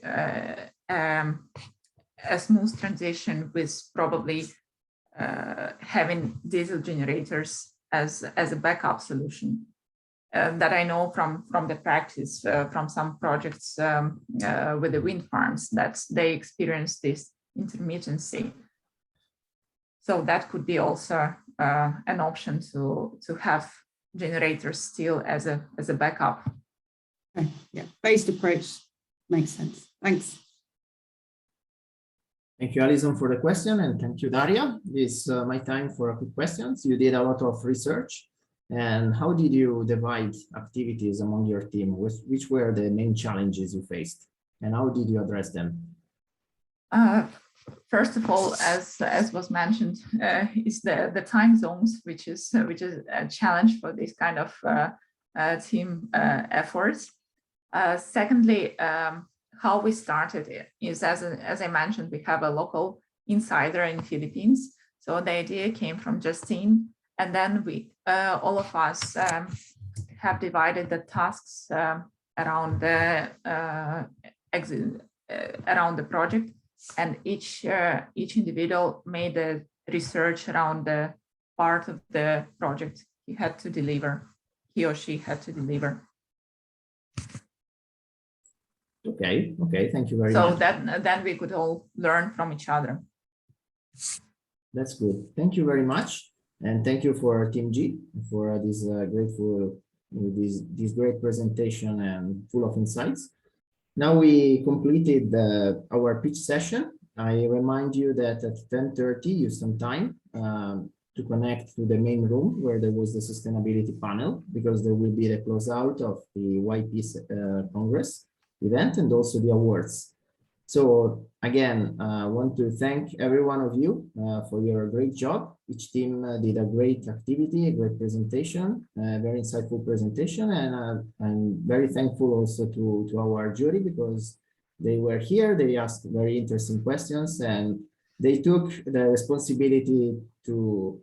a smooth transition with probably having diesel generators as a backup solution. That I know from the practice, from some projects with the wind farms, that they experience this intermittency. So that could be also an option to have generators still as a backup. Okay. Yeah, phased approach makes sense. Thanks. Thank you, Alison, for the question, and thank you, Daria. This is my time for quick questions. You did a lot of research, and how did you divide activities among your team? Which were the main challenges you faced, and how did you address them? First of all, as was mentioned, is the time zones, which is a challenge for this kind of team efforts. Secondly, how we started it is, as I mentioned, we have a local insider in Philippines. So the idea came from Justine, and then we all of us have divided the tasks around the project, and each individual made a research around the part of the project he or she had to deliver. Okay, thank you very much. So then we could all learn from each other. That's good. Thank you very much, and thank you for Team G for this this great presentation and full of insights. Now we completed our pitch session. I remind you that at 10:30 Houston time to connect to the main room where there was the sustainability panel, because there will be the closeout of the YP Congress event and also the awards. So again, I want to thank every one of you for your great job. Each team did a great activity, a great presentation, a very insightful presentation, and I'm very thankful also to our jury, because they were here, they asked very interesting questions, and they took the responsibility to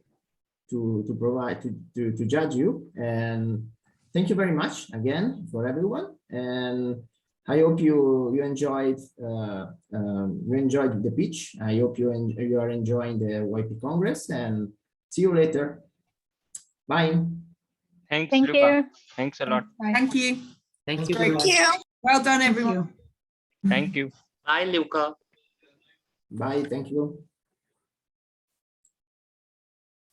provide, to judge you. And thank you very much again for everyone. And I hope you enjoyed the pitch. I hope you are enjoying the YP Congress, and see you later. Bye. Thanks, Thank Luca. you. Thanks a lot. Bye. Thank you. Thank you. Great. Well done, everyone. Thank you. Bye, Luca. Bye. Thank you.